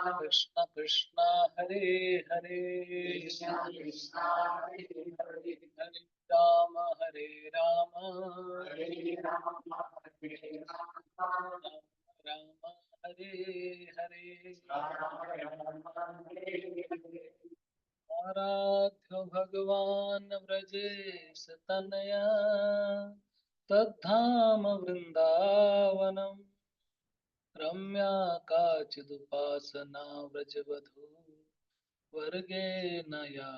कृष्ण कृष्ण हरे हरे हरे राम राम हरे हरे आराध्य भगवान व्रजेश तनया तद्धाम वृंदावनम रम्या काचिदुपासना व्रजवधू वर्गेण या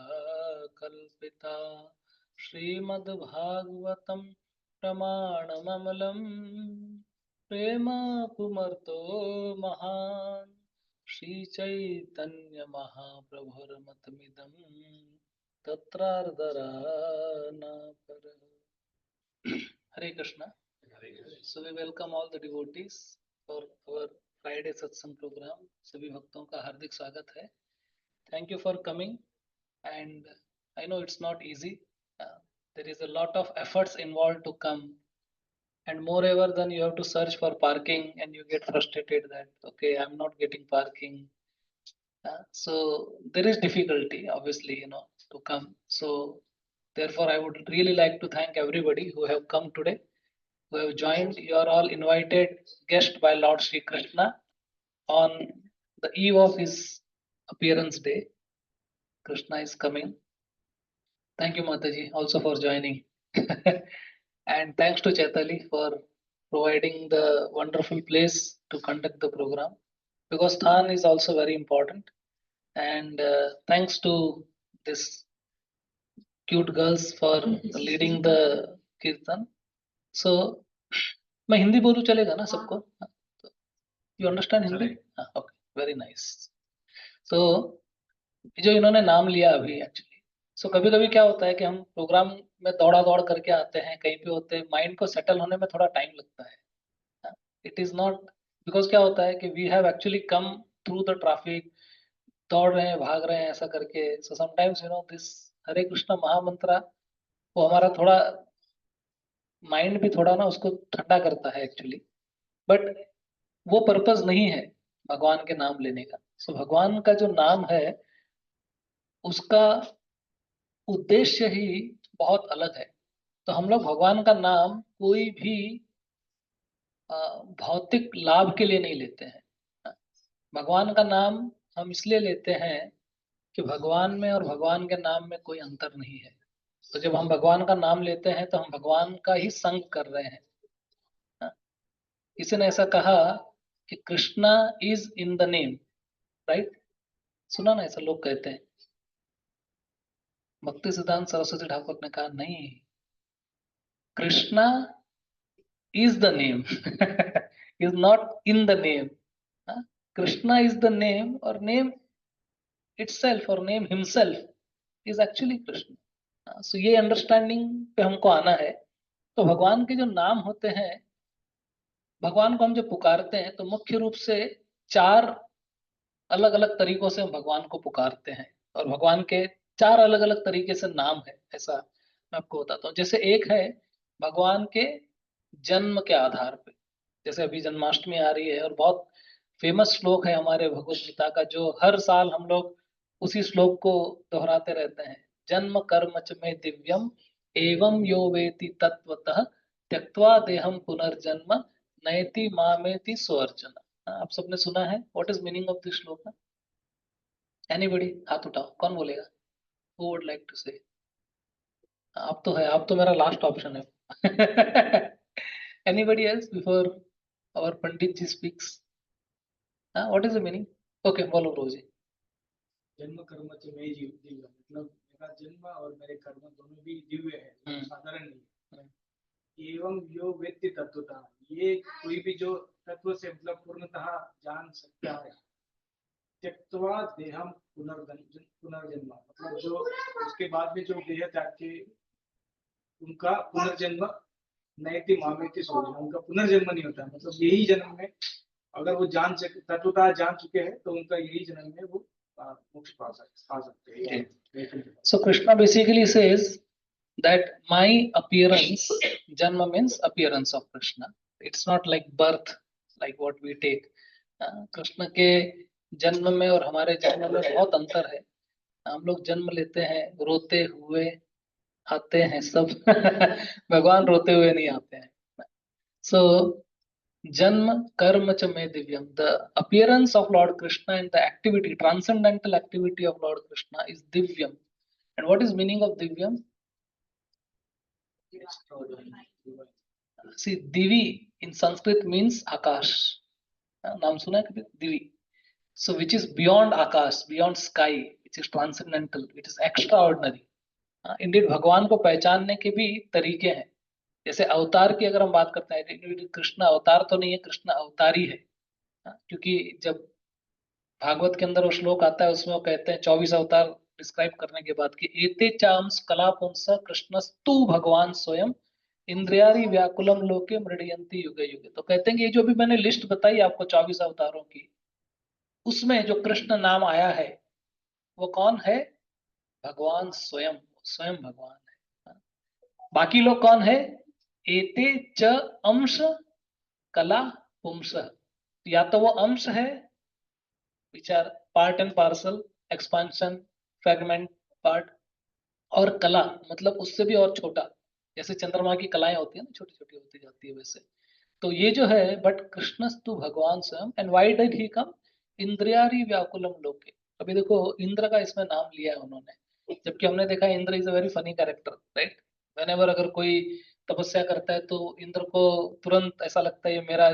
कल्पिता श्रीमद्भागवतं प्रमाणममलं प्रेमापुमर्तो महान् Sri Chaitanya महाप्रभुर्मतमिदं तत्रार्धरानापर। Hare Krishna. So we welcome all the devotees for our Friday satsang program. सभी भक्तों का हार्दिक स्वागत है. Thank you for coming, and I know it's not easy. There is a lot of efforts involved to come, and moreover, then you have to search for parking, and you get frustrated that okay, I'm not getting parking. So there is difficulty, obviously, to come. So therefore, I would really like to thank everybody who have come today, who have joined. You are all invited guest by Lord Sri Krishna on the eve of his appearance day. Krishna is coming. Thank you, Mataji, also for joining. And thanks to Chaitali for providing the wonderful place to conduct the program, because Than is also very important. And thanks to this cute girls for leading the kirtan. So मैं हिंदी बोलूं चलेगा ना सबको? You understand Hindi? Okay, very nice. So जो इन्होंने नाम लिया अभी एक्चुअली, सो कभी कभी क्या होता है कि हम प्रोग्राम में दौड़ा दौड़ करके आते हैं, कहीं पे होते हैं, माइंड को सेटल होने में थोड़ा टाइम लगता है. इट इज नॉट बिकॉज क्या होता है कि we have actually come through the traffic, दौड़ रहे हैं, भाग रहे हैं, ऐसा करके. So sometimes this Hare Krishna mahamantra वो हमारा थोड़ा माइंड भी थोड़ा ना उसको ठंडा करता है एक्चुअली. बट वो पर्पस नहीं है भगवान के नाम लेने का. सो भगवान का जो नाम है उसका उद्देश्य ही बहुत अलग है. तो हम लोग भगवान का नाम कोई भी भौतिक लाभ के लिए नहीं लेते हैं. भगवान का नाम हम इसलिए लेते हैं कि भगवान में और भगवान के नाम में कोई अंतर नहीं है. तो जब हम भगवान का नाम लेते हैं तो हम भगवान का ही संग कर रहे हैं. किसी ने ऐसा कहा कि Krishna is in the name, right? सुना ना, ऐसा लोग कहते हैं. भक्ति सिद्धांत सरस्वती ठाकुर ने कहा नहीं, Krishna is the name is not in the name. Krishna is the name, or name itself or name himself is actually Krishna. So ये अंडरस्टैंडिंग पे हमको आना है. तो भगवान के जो नाम होते हैं, भगवान को हम जब पुकारते हैं तो मुख्य रूप से 4 अलग अलग तरीकों से हम भगवान को पुकारते हैं, और भगवान के 4 अलग अलग तरीके से नाम है. ऐसा मैं आपको बताता हूँ. जैसे एक है भगवान के जन्म के आधार पे. जैसे अभी जन्माष्टमी आ रही है और बहुत फेमस श्लोक है हमारे भगवत गीता का, जो हर साल हम लोग उसी श्लोक को दोहराते रहते हैं. जन्म कर्म च में दिव्यम एवं यो वेति तत्वतः त्यक्त्वा देहम पुनर्जन्म नयति मामेति स्वर्चन. आप सबने सुना है. What is meaning of this श्लोक? एनीबॉडी हाथ उठाओ, कौन बोलेगा? हु वुड लाइक टू से? आप तो है, आप तो मेरा लास्ट ऑप्शन है. Anybody else before our Pandit ji speaks? What is the meaning? Okay, बोलो रोजी. जन्म कर्म च में दिव्य, मतलब मेरा जन्म और मेरे कर्म दोनों भी दिव्य है, साधारण नहीं है. एवं यो वेत्ति तत्वतः, ये कोई भी जो तत्व से मतलब पूर्णतः जान सकता है. त्यक्त्वा देहम पुनर्जन्म, मतलब जो उसके बाद में जो देह त्याग के उनका पुनर्जन्म नयति मामेति स्वर्चन, उनका पुनर्जन्म नहीं होता. मतलब यही जन्म में अगर वो तत्वतः जान चुके हैं तो उनका यही जन्म में वो मोक्ष पा सकते हैं. So Krishna basically says that my appearance, Janma means appearance of Krishna. It's not like birth, like what we take. Krishna के जन्म में और हमारे जन्म में बहुत अंतर है। हम लोग जन्म लेते हैं रोते हुए, आते हैं सब भगवान रोते हुए नहीं आते हैं। सो जन्म कर्म च मे दिव्यम, the appearance of Lord Krishna and the activity, transcendental activity of Lord Krishna is divyam. And what is meaning of divyam? See, divi in Sanskrit means akash. नाम सुना है कभी दिवी? So which is beyond akash, beyond sky, which is transcendental, which is extraordinary. Indian भगवान को पहचानने के भी तरीके हैं। जैसे अवतार की अगर हम बात करते हैं, कृष्ण अवतार तो नहीं है, कृष्ण अवतारी है। क्योंकि जब भागवत के अंदर वो श्लोक आता है उसमें वो कहते हैं 24 अवतार डिस्क्राइब करने के बाद कि एते चांस कला पुंस कृष्णस्तु भगवान स्वयं इंद्रियारी व्याकुलम लोके मृडयंती युगे युगे। तो कहते हैं कि ये जो भी मैंने लिस्ट बताई आपको 24 अवतारों की, उसमें जो कृष्ण नाम आया है वो कौन है? भगवान स्वयं, स्वयं भगवान है। बाकी लोग कौन है? एते च अंश कला पुंस, या तो वो अंश है which are part and parcel, expansion, fragment, part, और कला मतलब उससे भी और छोटा, जैसे चंद्रमा की कलाएं होती है ना, छोटी छोटी होती जाती है वैसे। तो ये जो है, बट कृष्णस्तु भगवान स्वयं। एंड व्हाई डिड ही कम? इंद्रियारी व्याकुलम लोके। अभी देखो इंद्र का इसमें नाम लिया है उन्होंने, जबकि हमने देखा Indra is a very funny character, right? Whenever अगर कोई तपस्या करता है तो इंद्र को तुरंत ऐसा लगता है ये मेरा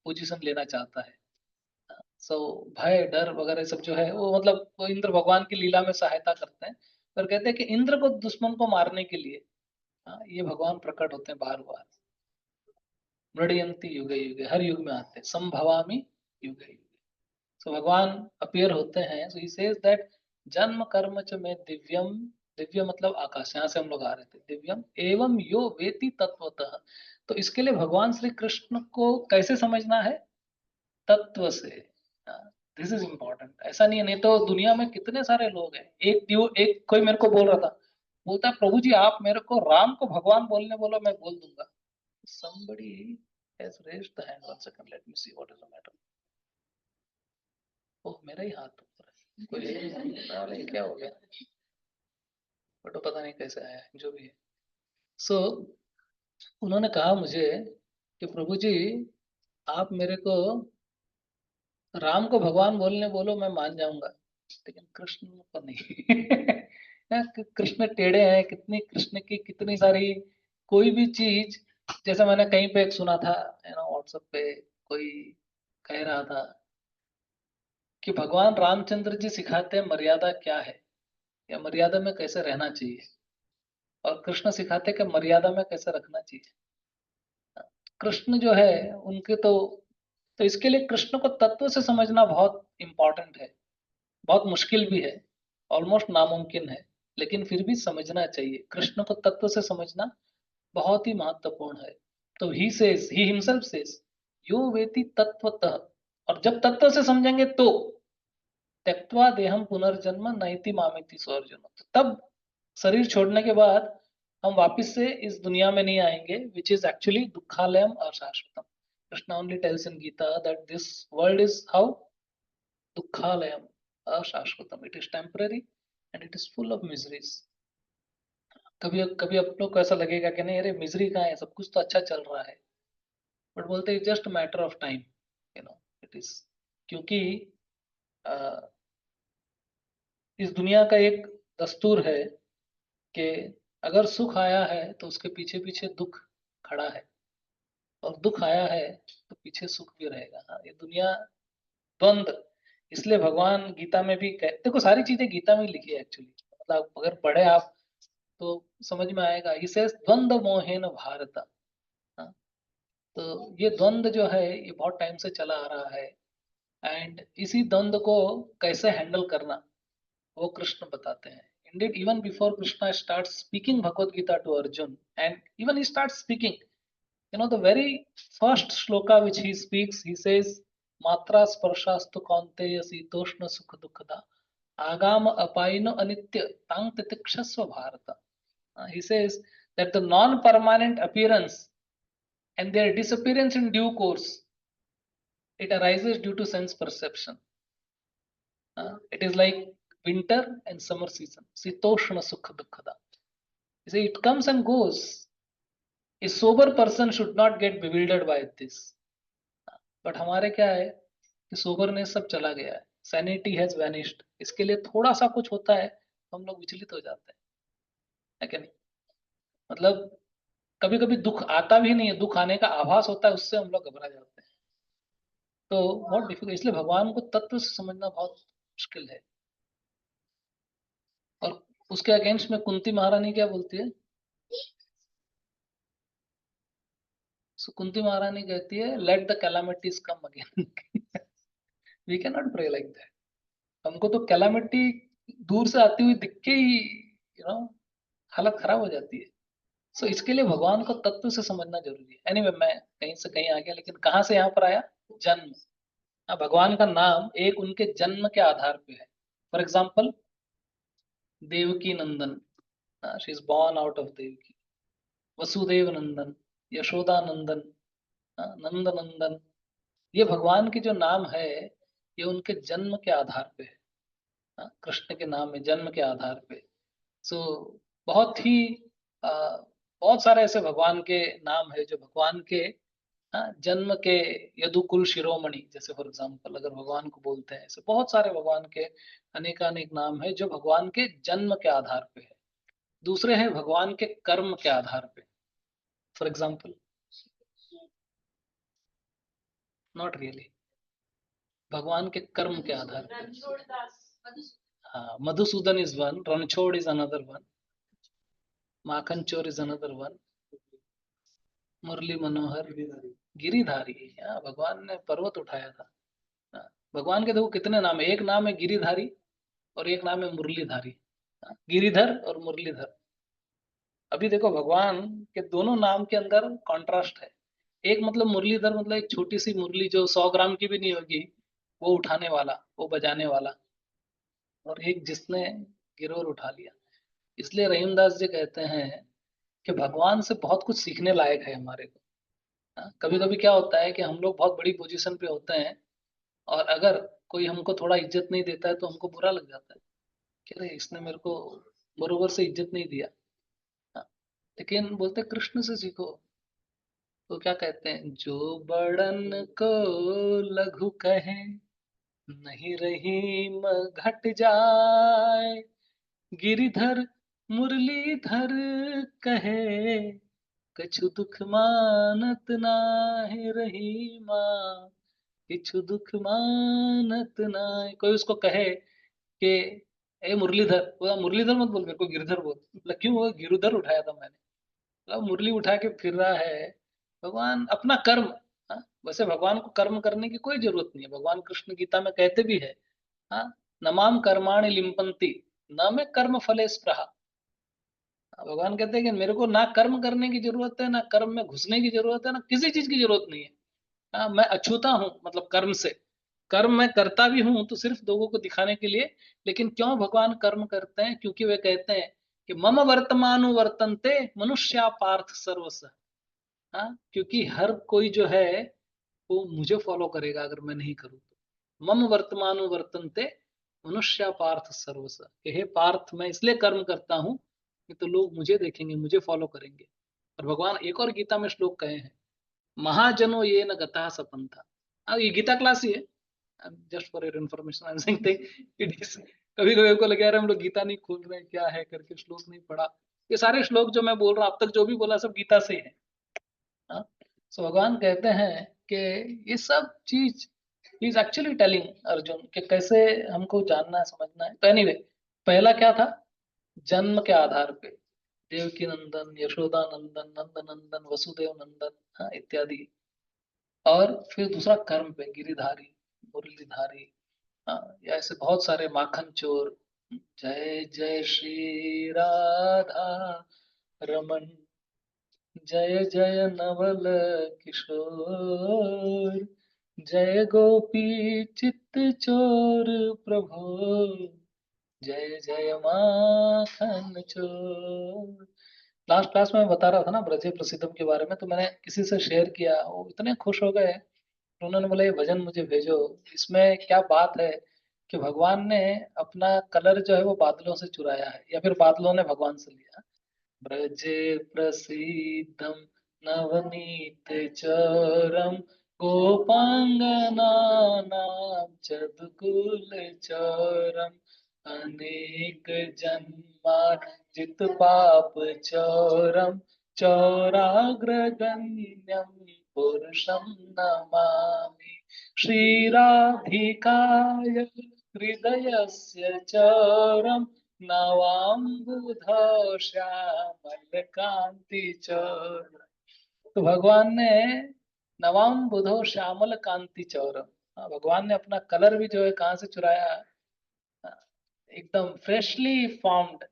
पोजीशन लेना चाहता है। सो भय डर वगैरह सब जो है वो मतलब वो इंद्र भगवान की लीला में सहायता करते हैं। पर कहते हैं कि इंद्र को, दुश्मन को मारने के लिए ये भगवान प्रकट होते हैं बार बार। मृडयंती युगे युगे, हर युग में आते हैं। संभवामी युगे युगे। सो भगवान अपीयर होते हैं। सो ही सेज दैट जन्म कर्म च में दिव्यम, दिव्य मतलब आकाश, यहाँ से हम लोग आ रहे थे। दिव्यम एवं यो वेति तत्वतः। तो इसके लिए भगवान श्री कृष्ण को कैसे समझना है? तत्व से। This is important. ऐसा नहीं है, नहीं तो दुनिया में कितने सारे लोग हैं। एक कोई मेरे को बोल रहा था, बोलता है प्रभु जी आप मेरे को राम को भगवान बोलने बोलो, मैं बोल दूंगा। somebody has raised the hand. One second, let me see what is the matter. ओह मेरा ही हाथ ऊपर है, कोई क्या हो गया, बट पता नहीं कैसे आया है, जो भी है। सो उन्होंने कहा मुझे कि प्रभु जी आप मेरे को राम को भगवान बोलने बोलो, मैं मान जाऊंगा, लेकिन कृष्ण को नहीं। कृष्ण टेढ़े हैं, कितनी कृष्ण की कितनी सारी कोई भी चीज। जैसे मैंने कहीं पे एक सुना था व्हाट्सएप पे, कोई कह रहा था कि भगवान रामचंद्र जी सिखाते हैं मर्यादा क्या है, या मर्यादा में कैसे रहना चाहिए, और कृष्ण सिखाते हैं कि मर्यादा में कैसे रखना चाहिए। कृष्ण जो है उनके तो इसके लिए कृष्ण को तत्व से समझना बहुत इंपॉर्टेंट है, बहुत मुश्किल भी है, ऑलमोस्ट नामुमकिन है, लेकिन फिर भी समझना चाहिए। कृष्ण को तत्व से समझना बहुत ही महत्वपूर्ण है। तो ही हिमसेल्फ सेज यो वेति तत्वतः। और जब तत्व से समझेंगे तो त्यक्त्वा देहम पुनर्जन्म नैति मामेति स्वर्जुन, तब शरीर छोड़ने के बाद हम वापस से इस दुनिया में नहीं आएंगे, विच इज एक्चुअली दुखालयम अशाश्वतम। Krishna only tells in Gita that this world is how दुखालयम अशाश्वतम, it is temporary and it is full of miseries. कभी कभी आप लोग को ऐसा लगेगा कि नहीं अरे मिजरी कहाँ है, सब कुछ तो अच्छा चल रहा है, बट बोलते हैं just matter of time, it is. क्योंकि इस दुनिया का एक दस्तूर है कि अगर सुख आया है तो उसके पीछे पीछे दुख खड़ा है, और दुख आया है तो पीछे सुख भी रहेगा। हाँ, ये दुनिया द्वंद्व। इसलिए भगवान गीता में भी देखो सारी चीजें गीता में लिखी है एक्चुअली, मतलब अगर पढ़े आप तो समझ में आएगा। इसे द्वंद्व मोहेन भारत। हाँ, तो ये द्वंद्व जो है ये बहुत टाइम से चला आ रहा है, एंड इसी द्वंद्व को कैसे हैंडल करना वो कृष्ण बताते हैं। Indeed, even before Krishna starts speaking Bhagavad Gita to Arjun, and even he starts speaking, the very first shloka which he speaks, he says, Matra sparshastu kaunteya sitoshna sukha dukkha agama apayino anitya tang titikshasva bharata. He says that the non-permanent appearance and their disappearance in due course, it arises due to sense perception. It is like winter and summer season. Sitoshna sukha dukkhada. You see, it comes and goes. A sober person should not get bewildered by this. But हमारे क्या है कि सोबरनेस सब चला गया है, sanity has vanished. इसके लिए थोड़ा सा कुछ होता है तो हम लोग विचलित हो जाते हैं, है क्या नहीं? मतलब कभी कभी दुख आता भी नहीं है, दुख आने का आभास होता है, उससे हम लोग घबरा जाते हैं. तो बहुत डिफिकल्ट, इसलिए भगवान को तत्व से समझना बहुत मुश्किल है. और उसके अगेंस्ट में कुंती महारानी क्या बोलती है? सो कुंती महारानी कहती है, let the calamities come again. We can not pray like that. हमको तो कैलामिटी दूर से आती हुई दिख के ही हालत खराब हो जाती है. सो इसके लिए भगवान को तत्व से समझना जरूरी है. एनीवे, मैं कहीं से कहीं आ गया, लेकिन कहाँ से यहाँ पर आया? जन्म. भगवान का नाम एक उनके जन्म के आधार पे है. For example, Devaki Nandan, she is born out of Devaki. Vasudeva Nandan, Yashoda Nandan, Nanda Nandan. ये भगवान के जो नाम है, ये उनके जन्म के आधार पे है. कृष्ण के नाम में जन्म के आधार पे. सो बहुत ही बहुत सारे ऐसे भगवान के नाम है जो भगवान के जन्म के, यदुकुल शिरोमणि जैसे फॉर एग्जाम्पल अगर भगवान को बोलते हैं, ऐसे बहुत सारे भगवान के अनेकानेक नाम है जो भगवान के जन्म के आधार पे है. दूसरे हैं भगवान के कर्म के आधार पे. फॉर एग्जाम्पल, नॉट रियली, भगवान के कर्म के आधार पे. हाँ, Madhusudan is one, Ranchhod is another one, Makhan Chor is another one, Murli Manohar, Giridhari. भगवान ने पर्वत उठाया था. भगवान के देखो कितने नाम है. एक नाम है गिरिधारी और एक नाम है मुरलीधारी. गिरिधर और मुरलीधर. अभी देखो भगवान के दोनों नाम के अंदर कॉन्ट्रास्ट है. एक मतलब मुरलीधर, मतलब एक छोटी सी मुरली जो 100 ग्राम की भी नहीं होगी, वो उठाने वाला, वो बजाने वाला. और एक जिसने गिरोर उठा लिया. इसलिए रहीमदास जी कहते हैं कि भगवान से बहुत कुछ सीखने लायक है हमारे को. कभी कभी क्या होता है कि हम लोग बहुत बड़ी पोजीशन पे होते हैं, और अगर कोई हमको थोड़ा इज्जत नहीं देता है तो हमको बुरा लग जाता है कि अरे इसने मेरे को बरोबर से इज्जत नहीं दिया. हाँ, लेकिन बोलते कृष्ण से सीखो. तो क्या कहते हैं? जो बड़न को लघु कहे, नहीं रही घट जाए, गिरिधर मुरलीधर कहे, कछु दुख मानत नाहि रही माँ, किछु दुख मानत नाहि. कोई उसको कहे कि ए मुरलीधर, बोला मुरलीधर मत बोल, मेरे को गिरधर बोल. बोला क्यों? वो गिरधर उठाया था मैंने. बोला मुरली उठा के फिर रहा है. भगवान अपना कर्म. वैसे भगवान को कर्म करने की कोई जरूरत नहीं है. भगवान कृष्ण गीता में कहते भी है, हाँ, नमाम कर्माणि लिम्पन्ति न में कर्म फले स्पृहा. भगवान कहते हैं कि मेरे को ना कर्म करने की जरूरत है, ना कर्म में घुसने की जरूरत है, ना किसी चीज की जरूरत नहीं है. मैं अछूता हूँ, मतलब कर्म से. कर्म मैं करता भी हूँ तो सिर्फ लोगों को दिखाने के लिए. लेकिन क्यों भगवान कर्म करते हैं? क्योंकि वे कहते हैं कि मम वर्तमानु वर्तन्ते मनुष्या पार्थ सर्वस. हाँ, क्योंकि हर कोई जो है वो मुझे फॉलो करेगा अगर मैं नहीं करूँ तो. मम वर्तमानु वर्तन्ते मनुष्या पार्थ सर्वस. कि हे पार्थ, मैं इसलिए कर्म करता हूँ कि तो लोग मुझे देखेंगे, मुझे फॉलो करेंगे. और भगवान एक और गीता में श्लोक कहे हैं, महाजनो ये न गता सपंथा. ये गीता क्लास ही है, just for your information I am saying it is. कभी कभी को लगे यार हम लोग गीता नहीं खोल रहे हैं, क्या है करके श्लोक नहीं पढ़ा. ये सारे श्लोक जो मैं बोल रहा हूँ अब तक जो भी बोला सब गीता से ही है. सो भगवान कहते हैं कि ये सब चीज इज एक्चुअली टेलिंग अर्जुन कि कैसे हमको जानना है, समझना है. तो एनीवे, पहला क्या था? जन्म के आधार पे देवकी नंदन, यशोदा नंदन, नंद नंदन, वसुदेव नंदन, इत्यादि. और फिर दूसरा कर्म पे, गिरिधारी, मुरलीधारी. या ऐसे बहुत सारे, माखन चोर, जय जय श्री राधा रमन, जय जय नवल किशोर, जय गोपी चित्त चोर प्रभु, जय जय माखन चोर. लास्ट क्लास में मैं बता रहा था ना ब्रजे प्रसिद्धम के बारे में, तो मैंने किसी से शेयर किया, वो इतने खुश हो गए. उन्होंने बोला ये भजन मुझे भेजो, इसमें क्या बात है कि भगवान ने अपना कलर जो है वो बादलों से चुराया है या फिर बादलों ने भगवान से लिया। ब्रज प्रसीदम नवनीत चरम गोपांगनानां चदकुल चरम अनेक जन्मार्जित पाप चरम चौराग्रगण्यं पुरुषं नमामि। श्रीराधिकाय हृदयस्य चरम नवाम्बुधौ श्यामल कांति चौर। तो भगवान ने नवाम्बुधौ श्यामल कांति चौर, भगवान ने अपना कलर भी जो है कहाँ से चुराया? एकदम फ्रेशली फॉर्म्ड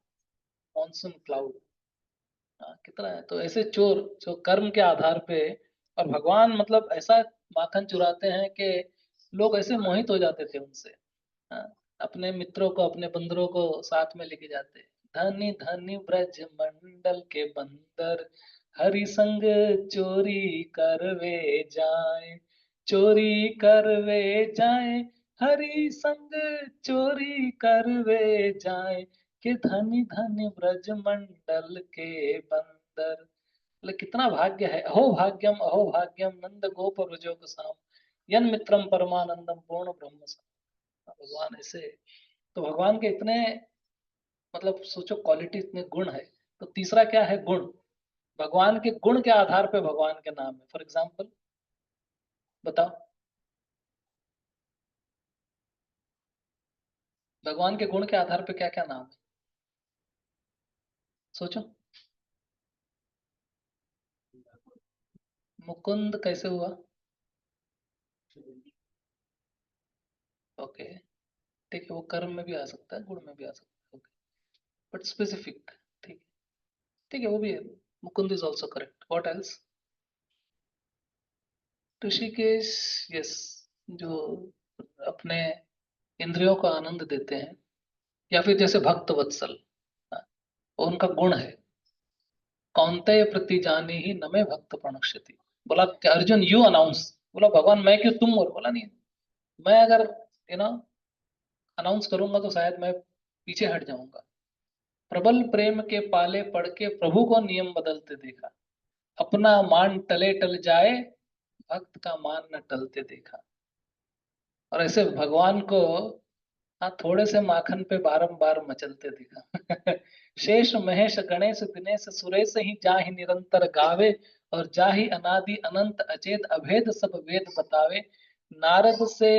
मॉनसून क्लाउड। कितना है, तो ऐसे चोर जो कर्म के आधार पे, और भगवान मतलब ऐसा माखन चुराते हैं कि लोग ऐसे मोहित हो जाते थे उनसे। हाँ, अपने मित्रों को अपने बंदरों को साथ में लेके जाते। धनी धनी ब्रज मंडल के बंदर हरि संग चोरी करवे जाए, चोरी करवे जाए, हरि संग चोरी करवे जाए, कि धनी धनी ब्रज मंडल के बंदर। मतलब कितना भाग्य है। अहो भाग्यम नंद गोप ब्रजो साम, यन मित्रम परमानंदम पूर्ण ब्रह्म। भगवान ऐसे, तो भगवान के इतने मतलब सोचो क्वालिटी, इतने गुण है। तो तीसरा क्या है? गुण। भगवान के गुण के आधार पे भगवान के नाम है। फॉर एग्जाम्पल बताओ, भगवान के गुण के आधार पे क्या क्या नाम है? सोचो। मुकुंद कैसे हुआ? ओके, ठीक है, वो कर्म में भी आ सकता है, गुण में भी आ सकता है। Okay, but specific. ठीक है, ठीक है, वो भी है। Mukund is also correct. What else? Rishikesh, yes, जो अपने इंद्रियों को आनंद देते हैं, या फिर जैसे भक्त वत्सल, हाँ, वो उनका गुण है। कौन्तेय प्रति जाने ही नमे भक्त प्रणश्यति। बोला कि अर्जुन यू अनाउंस। बोला भगवान मैं क्यों, तुम? और बोला नहीं, मैं अगर यू नो अनाउंस करूंगा तो शायद मैं पीछे हट जाऊंगा। प्रबल प्रेम के पाले पड़ के प्रभु को नियम बदलते देखा, अपना मान टले टल जाए, भक्त का मान न टलते देखा। और ऐसे भगवान को, हाँ, थोड़े से माखन पे बारंबार मचलते दिखा। शेष महेश गणेश दिनेश सुरेश ही जाहि निरंतर गावे, और जाहि अनादि अनंत अचेत अभेद सब वेद बतावे। नारद से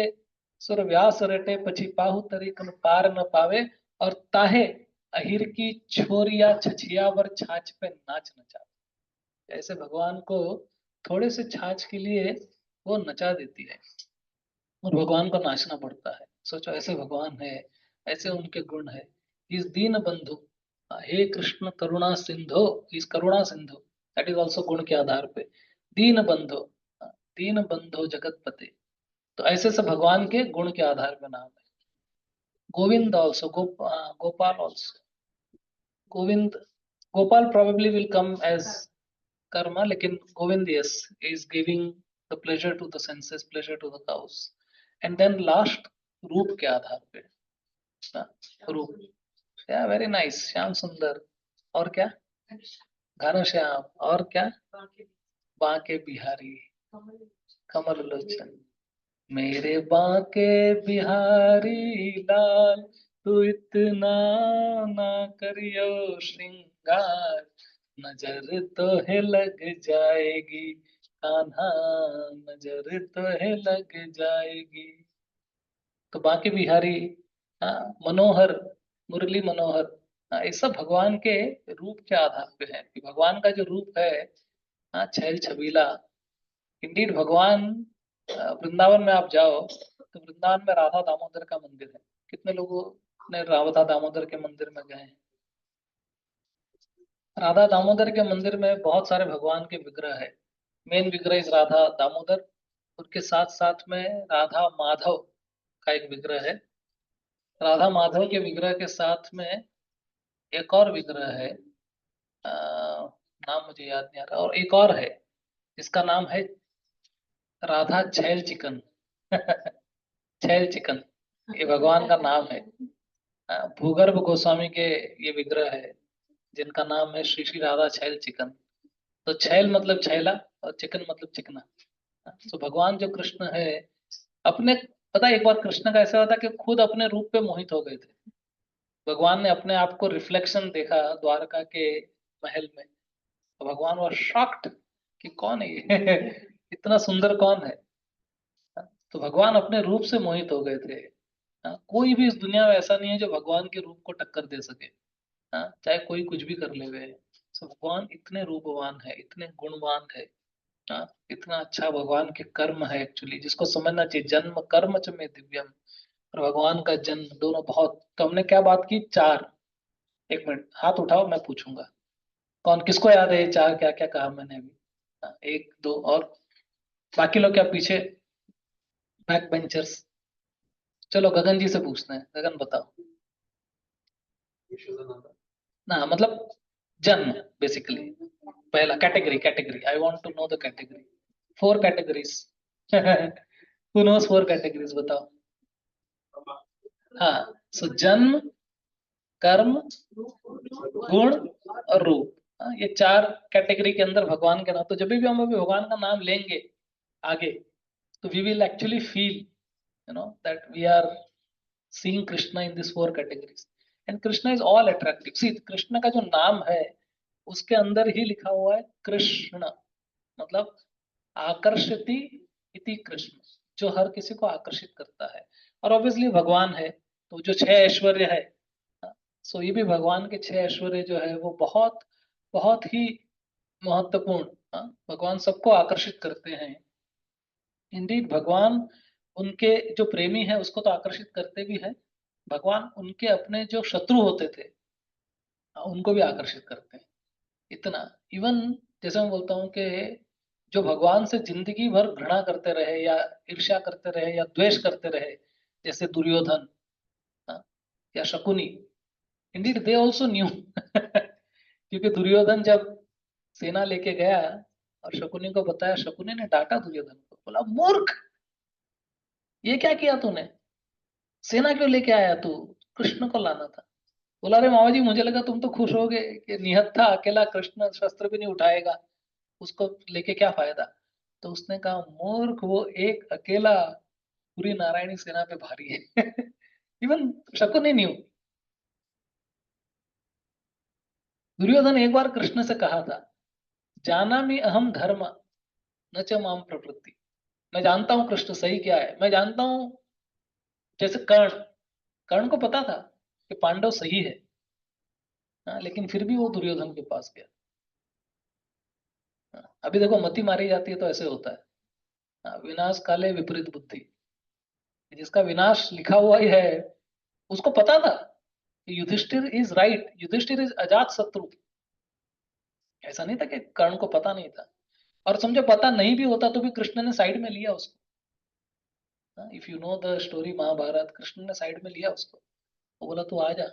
सुर व्यास रटे पछी पाहु तरीकन पार न पावे, और ताहे अहिर की छोरिया छछियावर छाछ पे नाच नचावे। ऐसे भगवान को थोड़े से छाछ के लिए वो नचा देती है, और भगवान को नाचना पड़ता है। सोचो, ऐसे भगवान है, ऐसे उनके गुण है। इस दीन बंधु, हे कृष्ण करुणा सिंधु, इस करुणा सिंधु, दैट इज ऑल्सो गुण के आधार पे। दीन बंधु, दीन बंधु जगतपते। तो ऐसे से भगवान के गुण के आधार पे नाम है। Govind also, Gopal also. Govind, Gopal probably will come as karma, लेकिन Govind yes is giving the pleasure to the senses, pleasure to the cows. And then last, रूप के आधार पे, हाँ, रूप, या वेरी नाइस, श्याम सुंदर। और क्या? घनश्याम। और क्या? बांके बिहारी, कमल लोचन। मेरे बांके बिहारी लाल, तू इतना ना करियो श्रृंगार, नजर तो है लग जाएगी कान्हा, नजर तो है लग जाएगी। तो बांके बिहारी, हाँ, मनोहर, मुरली मनोहर, हाँ, ये सब भगवान के रूप के आधार पे है कि भगवान का जो रूप है, हाँ, छैल छबीला। इंडीड भगवान, वृंदावन में आप जाओ तो वृंदावन में राधा दामोदर का मंदिर है। कितने लोगों ने राधा दामोदर के मंदिर में गए हैं? राधा दामोदर के मंदिर में बहुत सारे भगवान के विग्रह है। मेन विग्रह इस राधा दामोदर, उनके साथ साथ में राधा माधव का एक विग्रह है। राधा माधव के विग्रह के साथ में एक और विग्रह है, नाम मुझे याद नहीं आ रहा, और एक और है जिसका नाम है राधा छैल चिकन। छैल चिकन, ये भगवान का नाम है। भूगर्भ गोस्वामी के ये विग्रह है जिनका नाम है श्री श्री राधा छैल चिकन। तो छैल मतलब छैला और चिकन मतलब चिकना। तो भगवान जो कृष्ण है अपने, पता है एक बार कृष्ण का ऐसा होता कि खुद अपने रूप पे मोहित हो गए थे। भगवान ने अपने आप को रिफ्लेक्शन देखा द्वारका के महल में, तो भगवान वो शॉक्ड कि कौन है ये इतना सुंदर कौन है। तो भगवान अपने रूप से मोहित हो गए थे। कोई भी इस दुनिया में ऐसा नहीं है जो भगवान के रूप को टक्कर दे सके। चाहे कोई कुछ भी कर ले वे। तो भगवान इतने रूपवान है, इतने गुणवान है। इतना अच्छा भगवान के कर्म है एक्चुअली, जिसको समझना चाहिए। जन्म कर्म च में दिव्यम, और भगवान का जन्म दोनों बहुत। तो हमने क्या बात की? चार। एक मिनट हाथ उठाओ, मैं पूछूंगा कौन किसको याद है ये चार क्या क्या कहा मैंने अभी। एक दो और बाकी लोग क्या पीछे बैक बेंचर्स? चलो गगन जी से पूछते हैं, गगन बताओ ना, मतलब जन्म बेसिकली। पहला category, category I want to know the category. Four categories who knows four categories बताओ। हाँ, सो जन्म, कर्म, गुण और रूप। ये चार कैटेगरी के अंदर भगवान के नाम। तो जब भी हम अभी भगवान का नाम लेंगे आगे, तो we will actually feel that we are seeing Krishna in these four categories. And Krishna is all attractive. See, Krishna का जो नाम है उसके अंदर ही लिखा हुआ है कृष्ण, मतलब आकर्षति इति कृष्ण, जो हर किसी को आकर्षित करता है। और ऑब्वियसली भगवान है, तो जो छह ऐश्वर्य है, सो ये भी भगवान के छह ऐश्वर्य जो है वो बहुत बहुत ही महत्वपूर्ण। भगवान सबको आकर्षित करते हैं। इंडीड भगवान उनके जो प्रेमी है उसको तो आकर्षित करते भी है, भगवान उनके अपने जो शत्रु होते थे उनको भी आकर्षित करते हैं। इतना, इवन जैसे मैं बोलता हूँ कि जो भगवान से जिंदगी भर घृणा करते रहे या ईर्ष्या करते रहे या द्वेष करते रहे, जैसे दुर्योधन, हाँ, या Shakuni, Indeed they also new क्योंकि दुर्योधन जब सेना लेके गया और शकुनी को बताया, शकुनी ने डांटा दुर्योधन को, बोला मूर्ख, ये क्या किया तूने, सेना क्यों लेके आया तू, कृष्ण को लाना था। बोला अरे मामा जी मुझे लगा तुम तो खुश होगे कि निहत्था अकेला कृष्ण शस्त्र भी नहीं उठाएगा, उसको लेके क्या फायदा। तो उसने कहा मूर्ख, वो एक अकेला पूरी नारायणी सेना पे भारी है इवन शकुनी न्यू। दुर्योधन एक बार कृष्ण से कहा था, जाना मी अहम धर्म न च माम प्रवृत्ति, मैं जानता हूँ कृष्ण सही क्या है, मैं जानता हूँ। जैसे कर्ण, कर्ण को पता था कि पांडव सही है, लेकिन फिर भी वो दुर्योधन के पास गया। अभी देखो मति मारी जाती है तो ऐसे होता है। विनाश काले विपरीत बुद्धि, जिसका विनाश लिखा हुआ ही है उसको पता था कि Yudhishthir is right, Yudhishthir is Ajatashatru. ऐसा नहीं था कि कर्ण को पता नहीं था। और समझो पता नहीं भी होता तो भी कृष्ण ने साइड में लिया उसको। If you know the story Mahabharata, Krishna ने साइड में लिया उसको, वो बोला तू आ जा,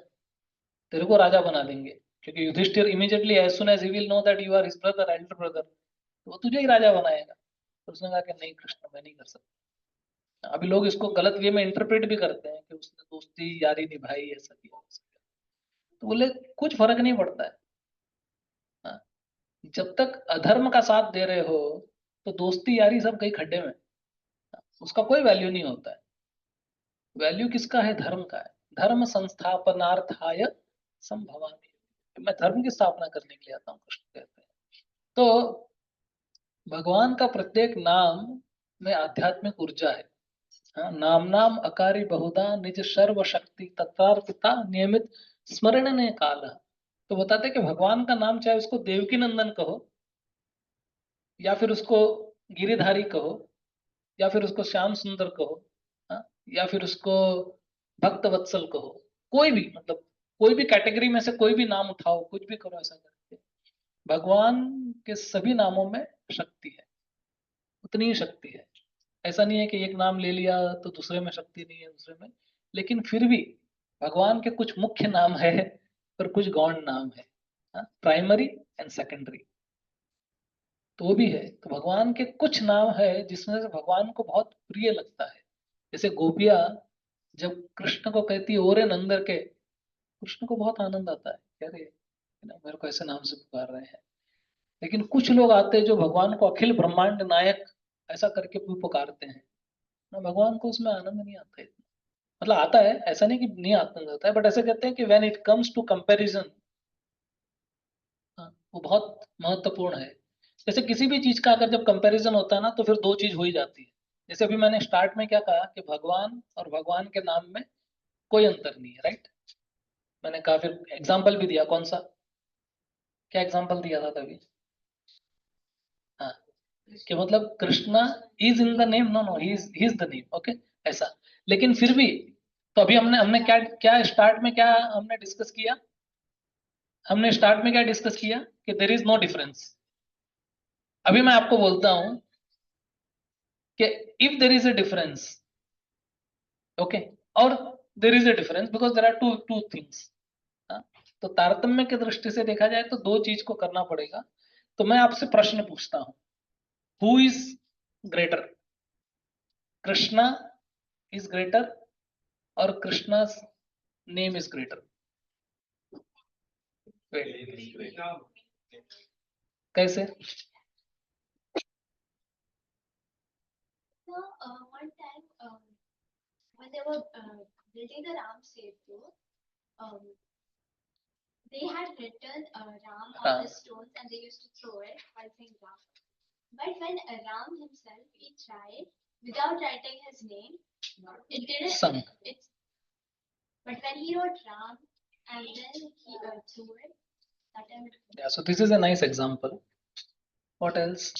तेरे को राजा बना देंगे। क्योंकि Yudhishthira immediately as soon as he will know that you are his brother, elder brother, तो वो तुझे ही राजा बनाएगा। तो उसने कहा कि नहीं कृष्ण, मैं नहीं कर सकता। अभी लोग इसको गलत वे में इंटरप्रेट भी करते हैं कि उसने दोस्ती यारी निभाई, ऐसा किया वैसा किया। तो बोले कुछ फर्क नहीं पड़ता है। हाँ, जब तक अधर्म का साथ दे रहे हो तो दोस्ती यारी सब कहीं खड्डे में, उसका कोई वैल्यू नहीं होता है। वैल्यू किसका है? धर्म का है। धर्म संस्थापनार्थाय संभवामि, मैं धर्म की स्थापना करने के लिए आता हूँ, कृष्ण कहते हैं। तो भगवान का प्रत्येक नाम में आध्यात्मिक ऊर्जा है। नाम नाम अकारी बहुधा निज सर्व शक्ति तत्वार्पिता नियमित स्मरण ने काल। तो बताते कि भगवान का नाम चाहे उसको देवकी नंदन कहो, या फिर उसको गिरिधारी कहो, या फिर उसको श्याम सुंदर कहो, हाँ, या फिर उसको भक्त वत्सल कहो, कोई भी, मतलब कोई भी कैटेगरी में से कोई भी नाम उठाओ, कुछ भी करो, ऐसा करके भगवान के सभी नामों में शक्ति है, उतनी ही शक्ति है। ऐसा नहीं है कि एक नाम ले लिया तो दूसरे में शक्ति नहीं है, दूसरे में। लेकिन फिर भी भगवान के कुछ मुख्य नाम है और कुछ गौण नाम है, प्राइमरी एंड सेकेंडरी, तो वो भी है। तो भगवान के कुछ नाम है जिसमें से भगवान को बहुत प्रिय लगता है। जैसे गोपिया जब कृष्ण को कहती है ओरे नंदर के, कृष्ण को बहुत आनंद आता है, कह रहे मेरे को ऐसे नाम से पुकार रहे हैं। लेकिन कुछ लोग आते हैं जो भगवान को अखिल ब्रह्मांड नायक ऐसा करके भी पुकारते हैं ना, भगवान को उसमें आनंद नहीं आता है। मतलब आता है, ऐसा नहीं कि नहीं आनंद आता है, बट ऐसे कहते हैं कि when it comes to comparison, वो बहुत महत्वपूर्ण है। जैसे किसी भी चीज का अगर जब कंपैरिजन होता है ना, तो फिर दो चीज हो ही जाती है। जैसे अभी मैंने स्टार्ट में क्या कहा कि भगवान और भगवान के नाम में कोई अंतर नहीं है, राइट। मैंने कहा, फिर एग्जाम्पल भी दिया, कौन सा, क्या एग्जाम्पल दिया था तभी? हाँ, कि मतलब Krishna is in the name, no no, he is the name, okay, ऐसा। लेकिन फिर भी, तो अभी हमने हमने क्या क्या स्टार्ट में क्या हमने डिस्कस किया? हमने स्टार्ट में क्या डिस्कस किया कि देर इज नो डिफरेंस। अभी मैं आपको बोलता हूं कि if there is a difference, okay, और there is a difference because there are two two things. तो तारतम्य की दृष्टि से देखा जाए तो दो चीज को करना पड़ेगा। तो मैं आपसे प्रश्न पूछता हूं, who is greater, Krishna is greater और कृष्णा नेम इज ग्रेटर? कैसे? So, one time, when they were building the Ram Setu, they had written Ram on the stones and they used to throw it while saying Ram. But when Ram himself, he tried, without writing his name, it didn't. Sunk. But when he wrote Ram and then he threw it, that time it. Yeah, so this is a nice example. What else?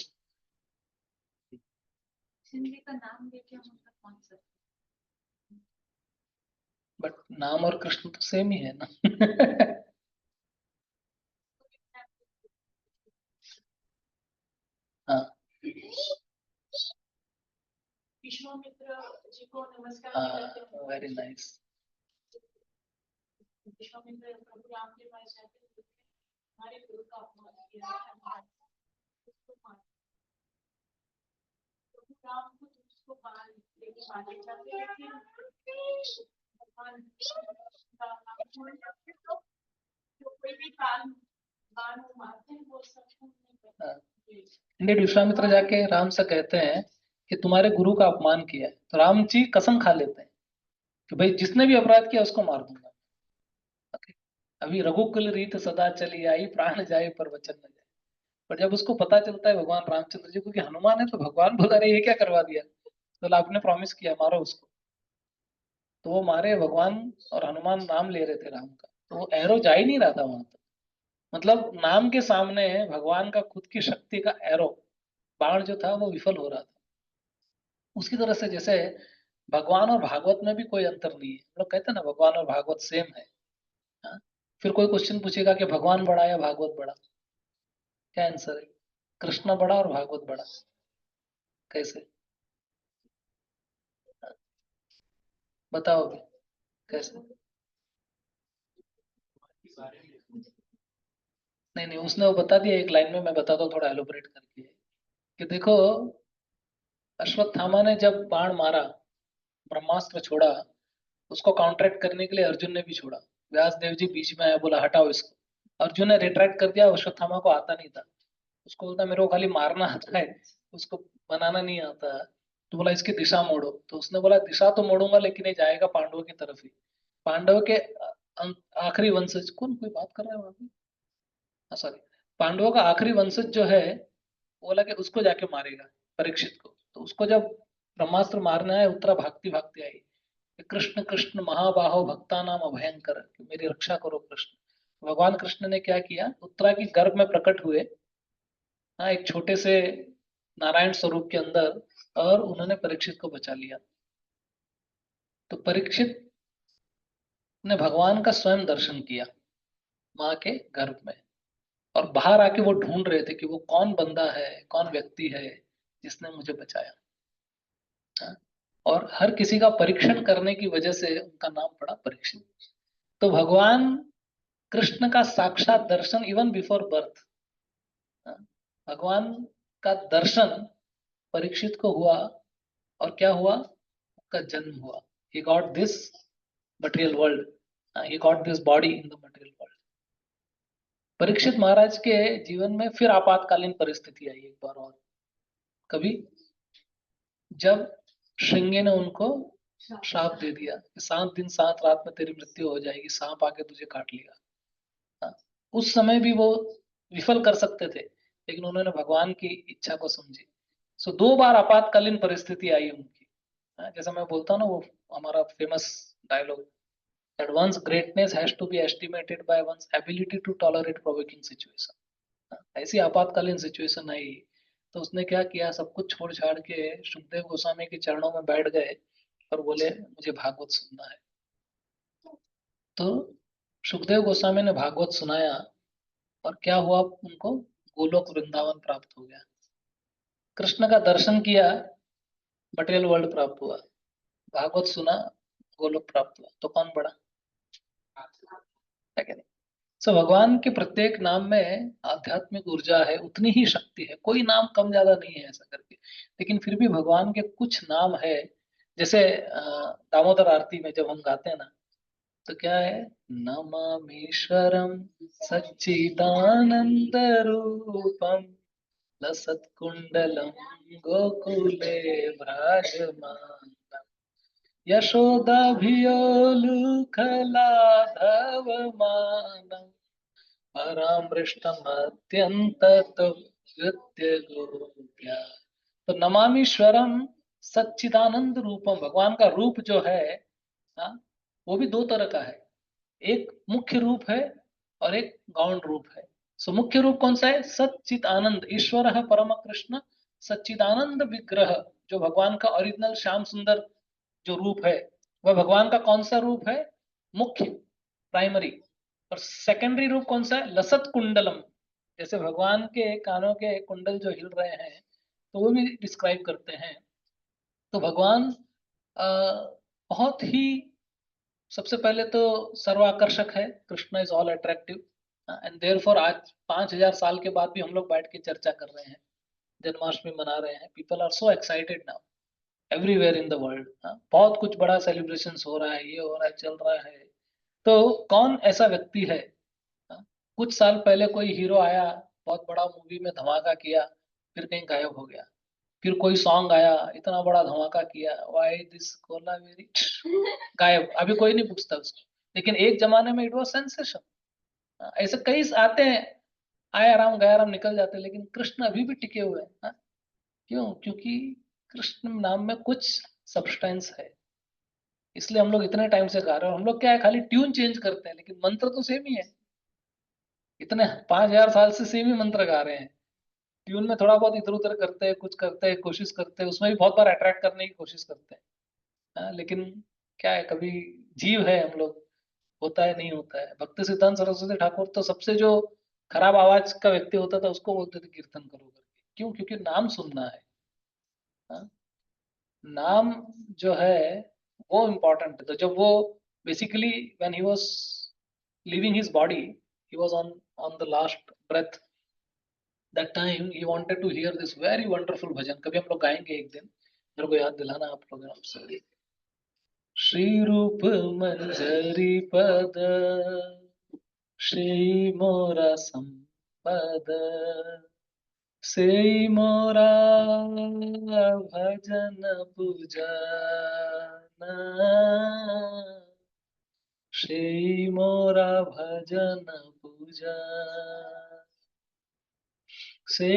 Hindi का नाम लेके हम उनका कौन सा? But नाम और कृष्ण तो सेम ही है ना। हाँ, विश्वामित्र जी को नमस्कार। Very nice. विश्वामित्र प्रभु राम के पास जाते हैं, हमारे गुरु का अपमान किया, प्रभु राम को उसको बाल लेके मारे जाते हैं, भगवान जो कोई भी बाल मारते हैं वो सब इंडियन विश्वामित्र जाके राम से कहते हैं कि तुम्हारे गुरु का अपमान किया है, तो राम जी कसम खा लेते हैं कि भाई जिसने भी अपराध किया उसको मार दूंगा। Okay? अभी रघुकुल रीत सदा चली आई, प्राण जाए पर वचन न जाए। पर जब उसको पता चलता है भगवान रामचंद्र जी को कि हनुमान है, तो भगवान बोला, अरे ये क्या करवा दिया, तो आपने प्रॉमिस किया मारो उसको, तो वो मारे भगवान। और हनुमान नाम ले रहे थे राम का, तो वो एरो जा ही नहीं रहा था वहां तक। मतलब नाम के सामने भगवान का खुद की शक्ति का एरो, बाण जो था वो विफल हो रहा था। उसकी तरह से जैसे भगवान और भागवत में भी कोई अंतर नहीं है। लोग कहते हैं ना भगवान और भागवत सेम है। हाँ? फिर कोई क्वेश्चन पूछेगा कि भगवान बड़ा या भागवत बड़ा, क्या आंसर है? कृष्ण बड़ा और भागवत बड़ा। कैसे? बताओ अभी, कैसे? नहीं नहीं, उसने वो बता दिया एक लाइन में, मैं बताता हूँ थोड़ा एलोबरेट करके कि देखो, अश्वत्थामा ने जब बाण मारा, ब्रह्मास्त्र छोड़ा, उसको काउंटरैक्ट करने के लिए अर्जुन ने भी छोड़ा। व्यास देव जी बीच में आया, बोला हटाओ इसको। अर्जुन ने रिट्रैक्ट कर दिया, अश्वत्थामा को आता नहीं था। उसको बोलता मेरे को खाली मारना आता है, उसको बनाना नहीं आता। तो बोला इसकी दिशा मोड़ो, तो उसने बोला दिशा तो मोड़ूंगा लेकिन ये जाएगा पांडवों की तरफ ही। पांडव के आखिरी वंशज, कौन कोई बात कर रहा है वहां पे? सॉरी, पांडवों का आखिरी वंशज जो है, बोला कि उसको जाके मारेगा, परीक्षित को। तो उसको जब ब्रह्मास्त्र मारने आए, उत्तरा भागती भागती आई कि कृष्ण कृष्ण महाबाहो भक्ता नाम अभयंकर, कि मेरी रक्षा करो कृष्ण। भगवान कृष्ण ने क्या किया, उत्तरा की गर्भ में प्रकट हुए, हाँ, एक छोटे से नारायण स्वरूप के अंदर, और उन्होंने परीक्षित को बचा लिया। तो परीक्षित ने भगवान का स्वयं दर्शन किया माँ के गर्भ में, और बाहर आके वो ढूंढ रहे थे कि वो कौन बंदा है, कौन व्यक्ति है जिसने मुझे बचाया। हाँ? और हर किसी का परीक्षण करने की वजह से उनका नाम पड़ा परीक्षित। तो भगवान कृष्ण का साक्षात दर्शन इवन बिफोर बर्थ, भगवान का दर्शन परीक्षित को हुआ, और क्या हुआ, उसका जन्म हुआ। he got this material world, he got this body in the material world. Parikshit महाराज के जीवन में फिर आपातकालीन परिस्थिति आई एक बार और, कभी जब श्रृंगी ने उनको श्राप दे दिया कि 7 दिन 7 रात में तेरी मृत्यु हो जाएगी, सांप आके तुझे काट लेगा। उस समय भी वो विफल कर सकते थे, लेकिन उन्होंने भगवान की इच्छा को समझी। सो 2 बार आपातकालीन परिस्थिति आई उनकी। जैसा मैं बोलता हूँ ना, वो हमारा famous dialogue, that one's greatness has to be estimated by one's ability to tolerate provoking situation। ऐसी आपातकालीन सिचुएशन आई तो उसने क्या किया, सब कुछ छोड़ छाड़ के सुखदेव गोस्वामी के चरणों में बैठ गए और बोले मुझे भागवत सुनना है। तो सुखदेव गोस्वामी ने भागवत सुनाया और क्या हुआ, उनको गोलोक वृंदावन प्राप्त हो गया, कृष्ण का दर्शन किया, मटेरियल वर्ल्ड प्राप्त हुआ, भागवत सुना, गोलोक प्राप्त हुआ। तो कौन बड़ा है क्या नहीं? सो भगवान के प्रत्येक नाम में आध्यात्मिक ऊर्जा है, उतनी ही शक्ति है, कोई नाम कम ज्यादा नहीं है ऐसा करके। लेकिन फिर भी भगवान के कुछ नाम है, जैसे दामोदर आरती में जब हम गाते हैं ना, तो क्या है, नमामीश्वरम सच्चिदानंद रूपम लसत्कुंडलम गोकुले भ्राजमानम यशोदाभियोलुखलाधवमानम परामृष्टमत्यन्ततो नृत्य गोप्या। तो नमामीश्वरम सच्चिदानंद रूपम, भगवान का रूप जो है वो भी 2 तरह का है, एक मुख्य रूप है और एक गौण रूप है। सो मुख्य रूप कौन सा है, सच्चित आनंद, ईश्वर परम कृष्ण सच्चिदानंद विग्रह, जो भगवान का ओरिजिनल श्याम सुंदर जो रूप है, वह भगवान का कौन सा रूप है, मुख्य प्राइमरी। और सेकेंडरी रूप कौन सा है, लसत कुंडलम, जैसे भगवान के कानों के कुंडल जो हिल रहे हैं तो वो भी डिस्क्राइब करते हैं। तो भगवान बहुत ही, सबसे पहले तो सर्वाकर्षक है, Krishna is all attractive, and therefore आज 5000 साल के बाद भी हम लोग बैठ के चर्चा कर रहे हैं, जन्माष्टमी मना रहे हैं, people are so excited now everywhere in the world. बहुत कुछ बड़ा सेलिब्रेशन हो रहा है, ये हो रहा है, चल रहा है। तो कौन ऐसा व्यक्ति है, कुछ साल पहले कोई हीरो आया, बहुत बड़ा मूवी में धमाका किया, फिर कहीं गायब हो गया, फिर कोई सॉन्ग आया, इतना बड़ा धमाका किया, व्हाई दिस कोलावेरी, गायब, अभी कोई नहीं पूछता उसको। लेकिन एक जमाने में इट वाज सेंसेशन। ऐसे कई आते हैं, आए आराम गए आराम निकल जाते हैं, लेकिन कृष्ण अभी भी टिके हुए हैं। क्यों? क्योंकि कृष्ण नाम में कुछ सब्सटेंस है, इसलिए हम लोग इतने टाइम से गा रहे हैं। हम लोग क्या है, खाली ट्यून चेंज करते हैं, लेकिन मंत्र तो सेम ही है। इतने 5000 साल से सेम ही मंत्र गा रहे हैं, ट्यून में थोड़ा बहुत इधर उधर करते हैं, कुछ करते हैं, कोशिश करते हैं, उसमें भी बहुत बार अट्रैक्ट करने की कोशिश करते हैं। लेकिन क्या है, कभी जीव है हम लोग, होता है नहीं होता है। भक्ति सिद्धांत सरस्वती ठाकुर तो सबसे जो खराब आवाज का व्यक्ति होता था उसको बोलते थे कीर्तन करो करके। क्यों? क्योंकि नाम सुनना है। नाम जो है वो इम्पोर्टेंट है। तो जब वो basically when he was leaving his body, he was on the last breath, that time he wanted to hear this very wonderful bhajan. कभी हम लोग गाएंगे एक दिन, मेरे को याद दिलाना आप लोग हमसे। श्री रूप मंजरी पद श्री मोरा संपद, से मोरा भजन पूजन, श्री मोरा भजन पूजन, से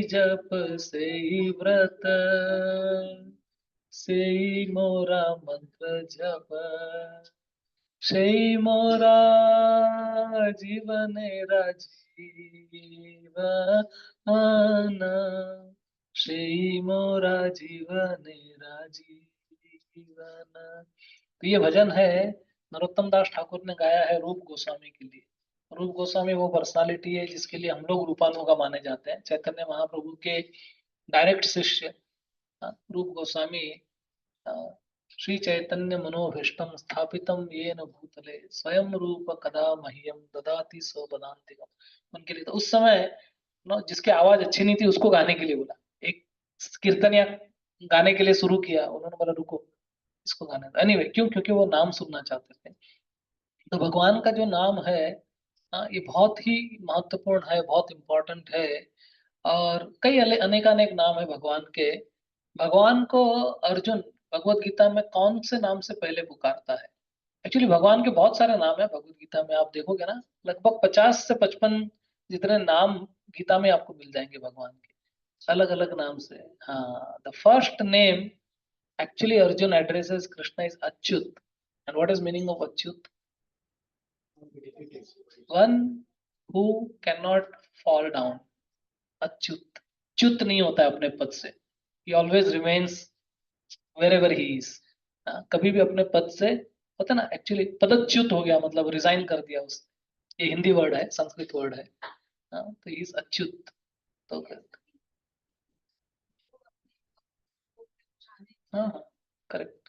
जप से व्रत, से मोरा मंत्र जप, से मोरा जीवनेरा जीवन, से मोरा जीवनेरा जीवन। तो ये भजन है, नरोत्तम दास ठाकुर ने गाया है रूप गोस्वामी के लिए। रूप गोस्वामी वो पर्सनालिटी है जिसके लिए हम लोग रूपानुगा माने जाते हैं। चैतन्य महाप्रभु के डायरेक्ट शिष्य रूप गोस्वामी श्री चैतन्य मनोभीष्टम स्थापितम येन भूतले स्वयं रूप कदा मह्यम ददाति स्वपदान्तिकम। उनके लिए तो उस समय जिसकी आवाज अच्छी नहीं थी उसको गाने के लिए बोला, एक कीर्तन या गाने के लिए शुरू किया, उन्होंने बोला रुको, इसको गाने दो। एनीवे क्यों? क्योंकि वो नाम सुनना चाहते थे। तो भगवान का जो नाम है ये बहुत ही महत्वपूर्ण है, बहुत इम्पोर्टेंट है। और कई अनेकानेक नाम है भगवान के। भगवान को अर्जुन भगवत गीता में कौन से नाम से पहले पुकारता है? एक्चुअली भगवान के बहुत सारे नाम है भगवत गीता में, आप देखोगे ना लगभग 50 से 55 जितने नाम गीता में आपको मिल जाएंगे भगवान के, अलग अलग नाम से। हाँ, the first name actually Arjun addresses Krishna is Achyut. And what is meaning of Achyut? One who cannot fall down. Achyut. च्युत नहीं होता है अपने पद से. He always remains wherever he is. कभी भी अपने पद से होता ना, एक्चुअली पदच्युत हो गया मतलब रिजाइन कर दिया उसने. ये हिंदी वर्ड है, संस्कृत वर्ड है. तो ही इज अच्युत. तो हाँ, करेक्ट.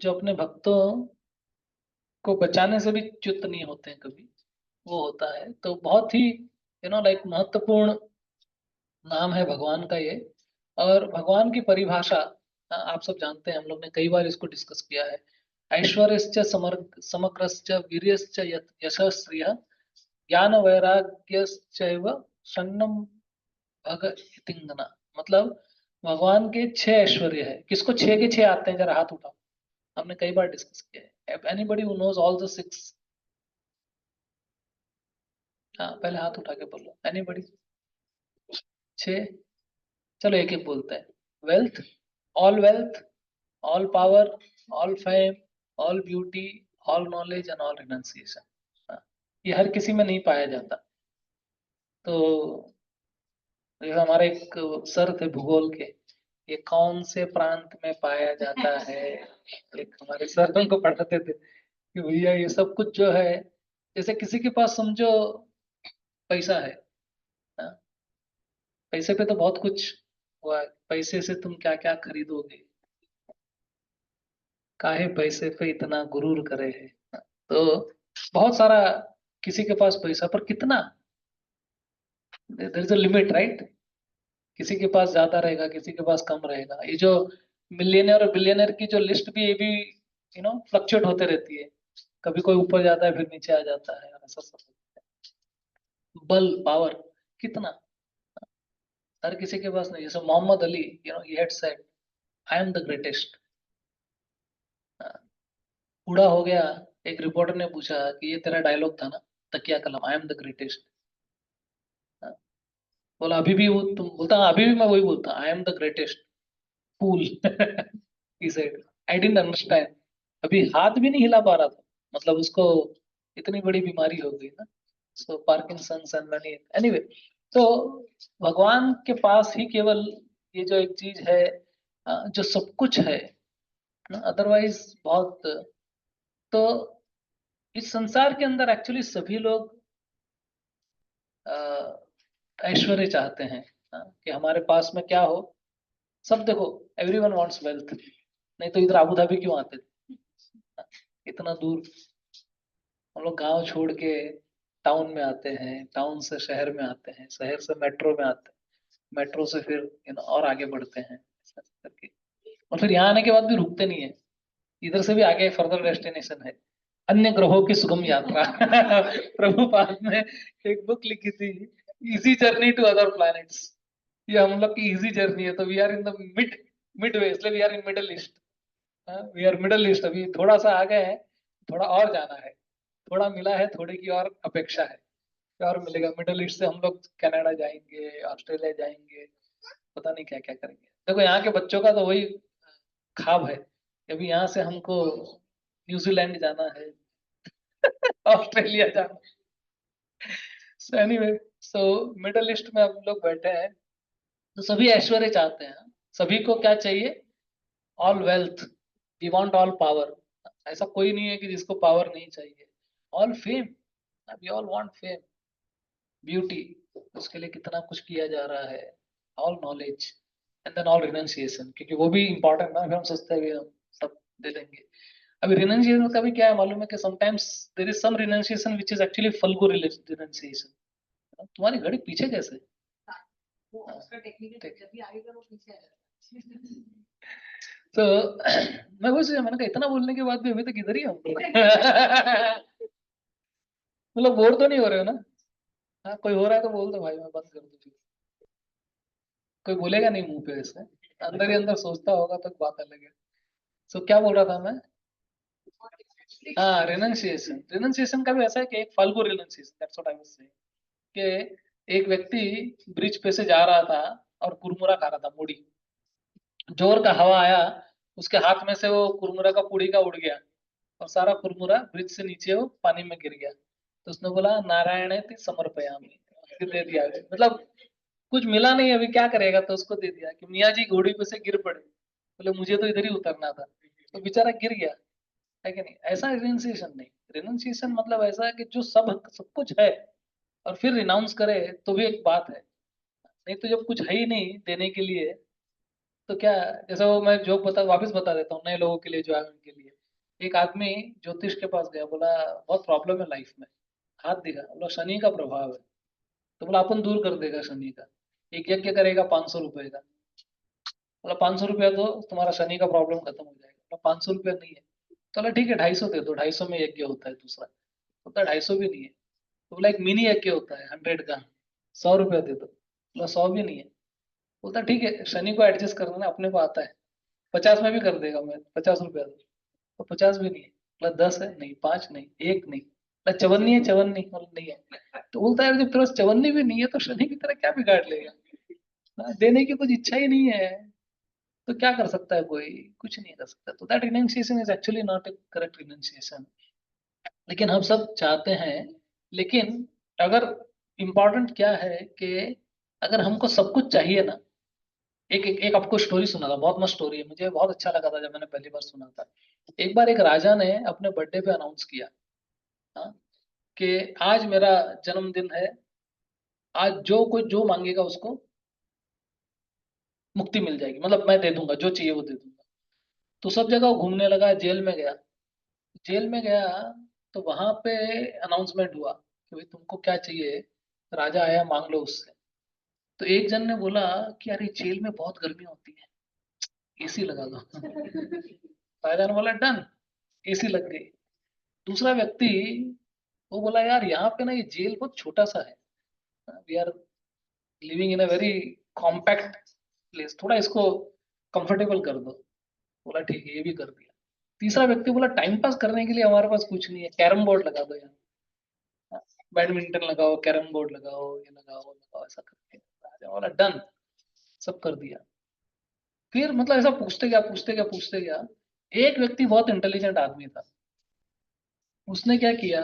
जो अपने भक्तों को बचाने से भी च्युत नहीं होते हैं कभी, वो होता है. तो बहुत ही लाइक महत्वपूर्ण नाम है भगवान का ये. और भगवान की परिभाषा आप सब जानते हैं, हम लोग ने कई बार इसको डिस्कस किया है. ऐश्वर्यश्च समग्रश्च वीर्यश्च यशस्श्रियः ज्ञान वैराग्यश्चैव शरणं भग इतिंगना. मतलब भगवान के 6 ऐश्वर्य है. किसको 6 के 6 आते हैं? जरा हाथ उठाओ. हमने कई बार डिस्कस किया है. Anybody who knows all the 6? हाँ, पहले हाथ उठा के बोलो. एनीबॉडी? 6. चलो एक एक बोलते हैं. Wealth, all power, all fame, all beauty, all knowledge and all renunciation. ये हर किसी में नहीं पाया जाता. तो ये हमारे एक सर थे भूगोल के, ये कौन से प्रांत में पाया जाता है, एक हमारे सर उनको पढ़ाते थे कि भैया ये सब कुछ जो है, जैसे किसी के पास समझो पैसा है, पैसे पे तो बहुत कुछ हुआ है. पैसे से तुम क्या क्या खरीदोगे, काहे पैसे पे इतना गुरूर करे है. तो बहुत सारा किसी के पास पैसा, पर कितना, there is a limit, right? किसी के पास ज्यादा रहेगा, किसी के पास कम रहेगा. ये जो मिलियनर और बिलियनर की जो लिस्ट भी, ये भी फ्लक्चुएट होते रहती है. कभी कोई ऊपर जाता है, फिर नीचे आ जाता है, ऐसा सब. बल, पावर, कितना, हर किसी के पास नहीं. जैसे Mohammad Ali, he had said, I am the greatest. बूढ़ा हो गया, एक रिपोर्टर ने पूछा कि ये तेरा डायलॉग था ना, तकिया कलम, आई एम द ग्रेटेस्ट. बोला अभी भी वो तुम बोलता? अभी भी मैं वही बोलता, I am the greatest. Fool. he said, I didn't understand. अभी हाथ भी नहीं हिला पा रहा था, मतलब उसको इतनी बड़ी बीमारी हो गई ना. सो पार्किंसंस एंड मनी. एनीवे, तो भगवान के पास ही केवल ये जो एक चीज है जो सब कुछ है, अदरवाइज बहुत. तो इस संसार के अंदर एक्चुअली सभी लोग ऐश्वर्य चाहते हैं, कि हमारे पास में क्या हो. सब देखो, एवरीवन वांट्स वेल्थ. नहीं तो इधर आबू धाबी क्यों आते थे? इतना दूर हम लोग गांव छोड़ के टाउन में आते हैं, टाउन से शहर में आते हैं, शहर से मेट्रो में आते हैं, मेट्रो से फिर और आगे बढ़ते हैं, ऐसा करके. और फिर यहाँ आने के बाद भी रुकते नहीं है, इधर से भी आगे फर्दर डेस्टिनेशन है, अन्य ग्रहों की सुगम यात्रा. प्रभुपाद ने एक बुक लिखी थी, easy journey to other planets. ये हम लोग की इजी जर्नी है. तो we are in the mid way, इसलिए we are in middle east. We are middle east. अभी थोड़ा सा आ गए हैं, थोड़ा और जाना है. थोड़ा मिला है, थोड़े की और अपेक्षा है, और मिलेगा. मिडल ईस्ट से हम लोग कनाडा जाएंगे, ऑस्ट्रेलिया जाएंगे, पता नहीं क्या क्या करेंगे. देखो यहाँ के बच्चों का तो वही ख्वाब है, अभी यहाँ से हमको न्यूजीलैंड जाना है, ऑस्ट्रेलिया जाना. So anyway, so middle east में हम लोग बैठे हैं. तो सभी ऐश्वर्य चाहते हैं. सभी को क्या चाहिए? All wealth. We want all power. ऐसा कोई नहीं है कि जिसको पावर नहीं चाहिए. All fame. We all want fame. Beauty, उसके लिए कितना कुछ किया जा रहा है. All knowledge and then all renunciation, क्योंकि वो भी इंपॉर्टेंट ना. फिर हम सोचते हैं हम सब दे देंगे. अभी रिनंसिएशन का भी क्या है मालूम है, कि sometimes there is some renunciation which is actually phalgu renunciation. तुम्हारी घड़ी पीछे कैसे? वो उसका टेक्निकल जब भी आएगा वो पीछे आ जाएगा. तो मैं वही सोचा, मैंने कहा इतना बोलने के बाद भी अभी तक इधर ही हम लोग। मतलब बोर तो नहीं हो रहे हो ना? हाँ, कोई हो रहा है तो बोल दो भाई, मैं बंद कर दूँ। कोई बोलेगा नहीं मुंह पे ऐसे, अंदर ही अंदर सोचता होगा तो बात अलग है। सो क्या बोल रहा था मैं? हाँ, रिनंसिएशन। रिनंसिएशन का भी ऐसा है कि एक Falgu renunciation, that's what I was saying, कि एक व्यक्ति ब्रिज पे से जा रहा था और कुरमुरा खा रहा था, मूढ़ी। जोर का हवा आया, उसके हाथ में से वो कुरमुरा का पूड़ी का उड़ गया और सारा कुरमुरा ब्रिज से नीचे वो पानी में गिर गया। तो उसने बोला नारायण समर्पयामि, फिर दे दिया। मतलब कुछ मिला नहीं, अभी क्या करेगा, तो उसको दे दिया कि मियाँ जी घोड़ी पे से गिर पड़े, बोले मुझे तो इधर ही उतरना था, तो बेचारा गिर गया। है कि नहीं? ऐसा रिनंसिएशन नहीं। रिनंसिएशन मतलब ऐसा है कि जो सब सब कुछ है और फिर रिनाउंस करे तो भी एक बात है। नहीं तो जब कुछ है ही नहीं देने के लिए, तो क्या? जैसा वो मैं जोक वापस बता देता हूँ नए लोगों के लिए जो आए उनके लिए। एक आदमी ज्योतिष के पास गया, बोला बहुत प्रॉब्लम है लाइफ में। हाथ दिखा, बोला शनि का प्रभाव है। तो बोला अपन दूर कर देगा शनि का, एक यज्ञ करेगा 500 रुपए का। बोला 500 रुपया दो, तुम्हारा शनि का प्रॉब्लम खत्म हो जाएगा। बोला 500 रुपया नहीं है। तो बोला ठीक है 250 दे दो, 250 में यज्ञ होता है दूसरा। बोला 250 भी नहीं है। तो बोला एक मिनी यज्ञ होता है 100 का, 100 रुपया दे दो। बोला 100 भी नहीं है। बोलता ठीक है शनि को एडजस्ट कर देना, अपने को आता है, 50 में भी कर देगा, मैं 50 रुपया दो। तो 50 भी नहीं है। बोला 10 है, नहीं 5 नहीं, 1 नहीं। बोला चवन्नी है, चवन्नी, बोला नहीं है। तो बोलता है जब तेरे पास चवन्नी भी नहीं है तो शनि की तरह क्या बिगाड़ लेगा? हाँ, देने की कुछ इच्छा ही नहीं है, तो क्या कर सकता है कोई? कुछ नहीं कर सकता। तो that renunciation is actually not A correct renunciation. लेकिन हम सब चाहते हैं। लेकिन अगर इम्पोर्टेंट क्या है कि अगर हमको सब कुछ चाहिए ना, एक आपको स्टोरी सुना था, बहुत मस्त स्टोरी है, मुझे बहुत अच्छा लगा था जब मैंने पहली बार सुना था। एक बार एक राजा ने अपने बर्थडे पे अनाउंस किया, हाँ, कि आज मेरा जन्मदिन है, आज जो कोई जो मांगेगा उसको मुक्ति मिल जाएगी, मतलब मैं दे दूंगा, जो चाहिए वो दे दूंगा। तो सब जगह वो घूमने लगा, जेल में गया। जेल में गया तो वहां पे अनाउंसमेंट हुआ कि भाई तुमको क्या चाहिए, राजा आया मांग लो उससे। तो एक जन ने बोला कि अरे जेल में बहुत गर्मी होती है, एसी लगा दो। राजा ने बोला डन, एसी लग गई। दूसरा व्यक्ति वो बोला यार यहाँ पे ना ये जेल बहुत छोटा सा है, we are living in a very compact place, थोड़ा इसको कंफर्टेबल कर दो। बोला ठीक है, ये भी कर दिया। तीसरा व्यक्ति बोला टाइम पास करने के लिए हमारे पास कुछ नहीं है, कैरम बोर्ड लगा दो यहाँ, बैडमिंटन लगाओ, कैरम बोर्ड लगाओ, ये लगाओ वो लगाओ, ऐसा करके राजा बोला डन, सब कर दिया। फिर मतलब ऐसा पूछते गया पूछते गया पूछते गया। एक व्यक्ति बहुत इंटेलिजेंट आदमी था, उसने क्या किया,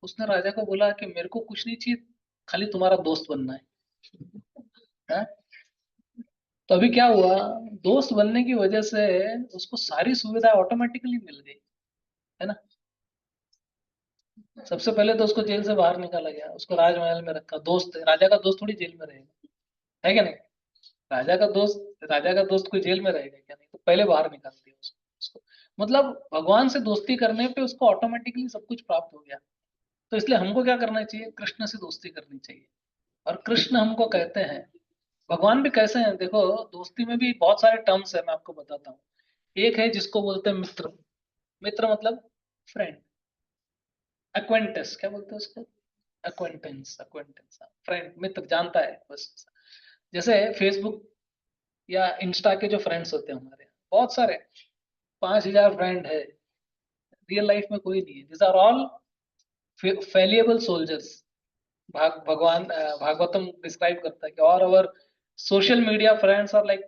उसने राजा को बोला कि मेरे को कुछ नहीं चाहिए, खाली तुम्हारा दोस्त बनना है? तो अभी क्या हुआ, दोस्त बनने की वजह से उसको सारी सुविधाएं ऑटोमेटिकली मिल गई, है ना? सबसे पहले तो उसको जेल से बाहर निकाला गया, उसको राजमहल में रखा, दोस्त है, राजा का दोस्त थोड़ी जेल में रहेगा, है क्या नहीं? राजा का दोस्त कोई जेल में रहेगा क्या? नहीं, तो पहले बाहर निकाल दिया उसको। मतलब भगवान से दोस्ती करने पे उसको ऑटोमेटिकली सब कुछ प्राप्त हो गया। तो इसलिए हमको क्या करना चाहिए, कृष्ण से दोस्ती करनी चाहिए। और कृष्ण हमको कहते हैं, भगवान भी कैसे हैं देखो, दोस्ती में भी बहुत सारे टर्म्स है, मैं आपको बताता हूँ। एक है जिसको बोलते हैं मित्र, मित्र मतलब फ्रेंड। एक्वेंटेंस क्या बोलते हैं उसको? एक्वेंटेंस, एक्वेंटेंस, फ्रेंड, मित्र, जानता है बस। जैसे फेसबुक या इंस्टा के जो फ्रेंड्स होते हैं हमारे, बहुत सारे, 5,000 फ्रेंड है, रियल लाइफ में कोई नहीं है। This are all fallible soldiers. भगवान भागवतम डिस्क्राइब करता है कि और our social media friends are like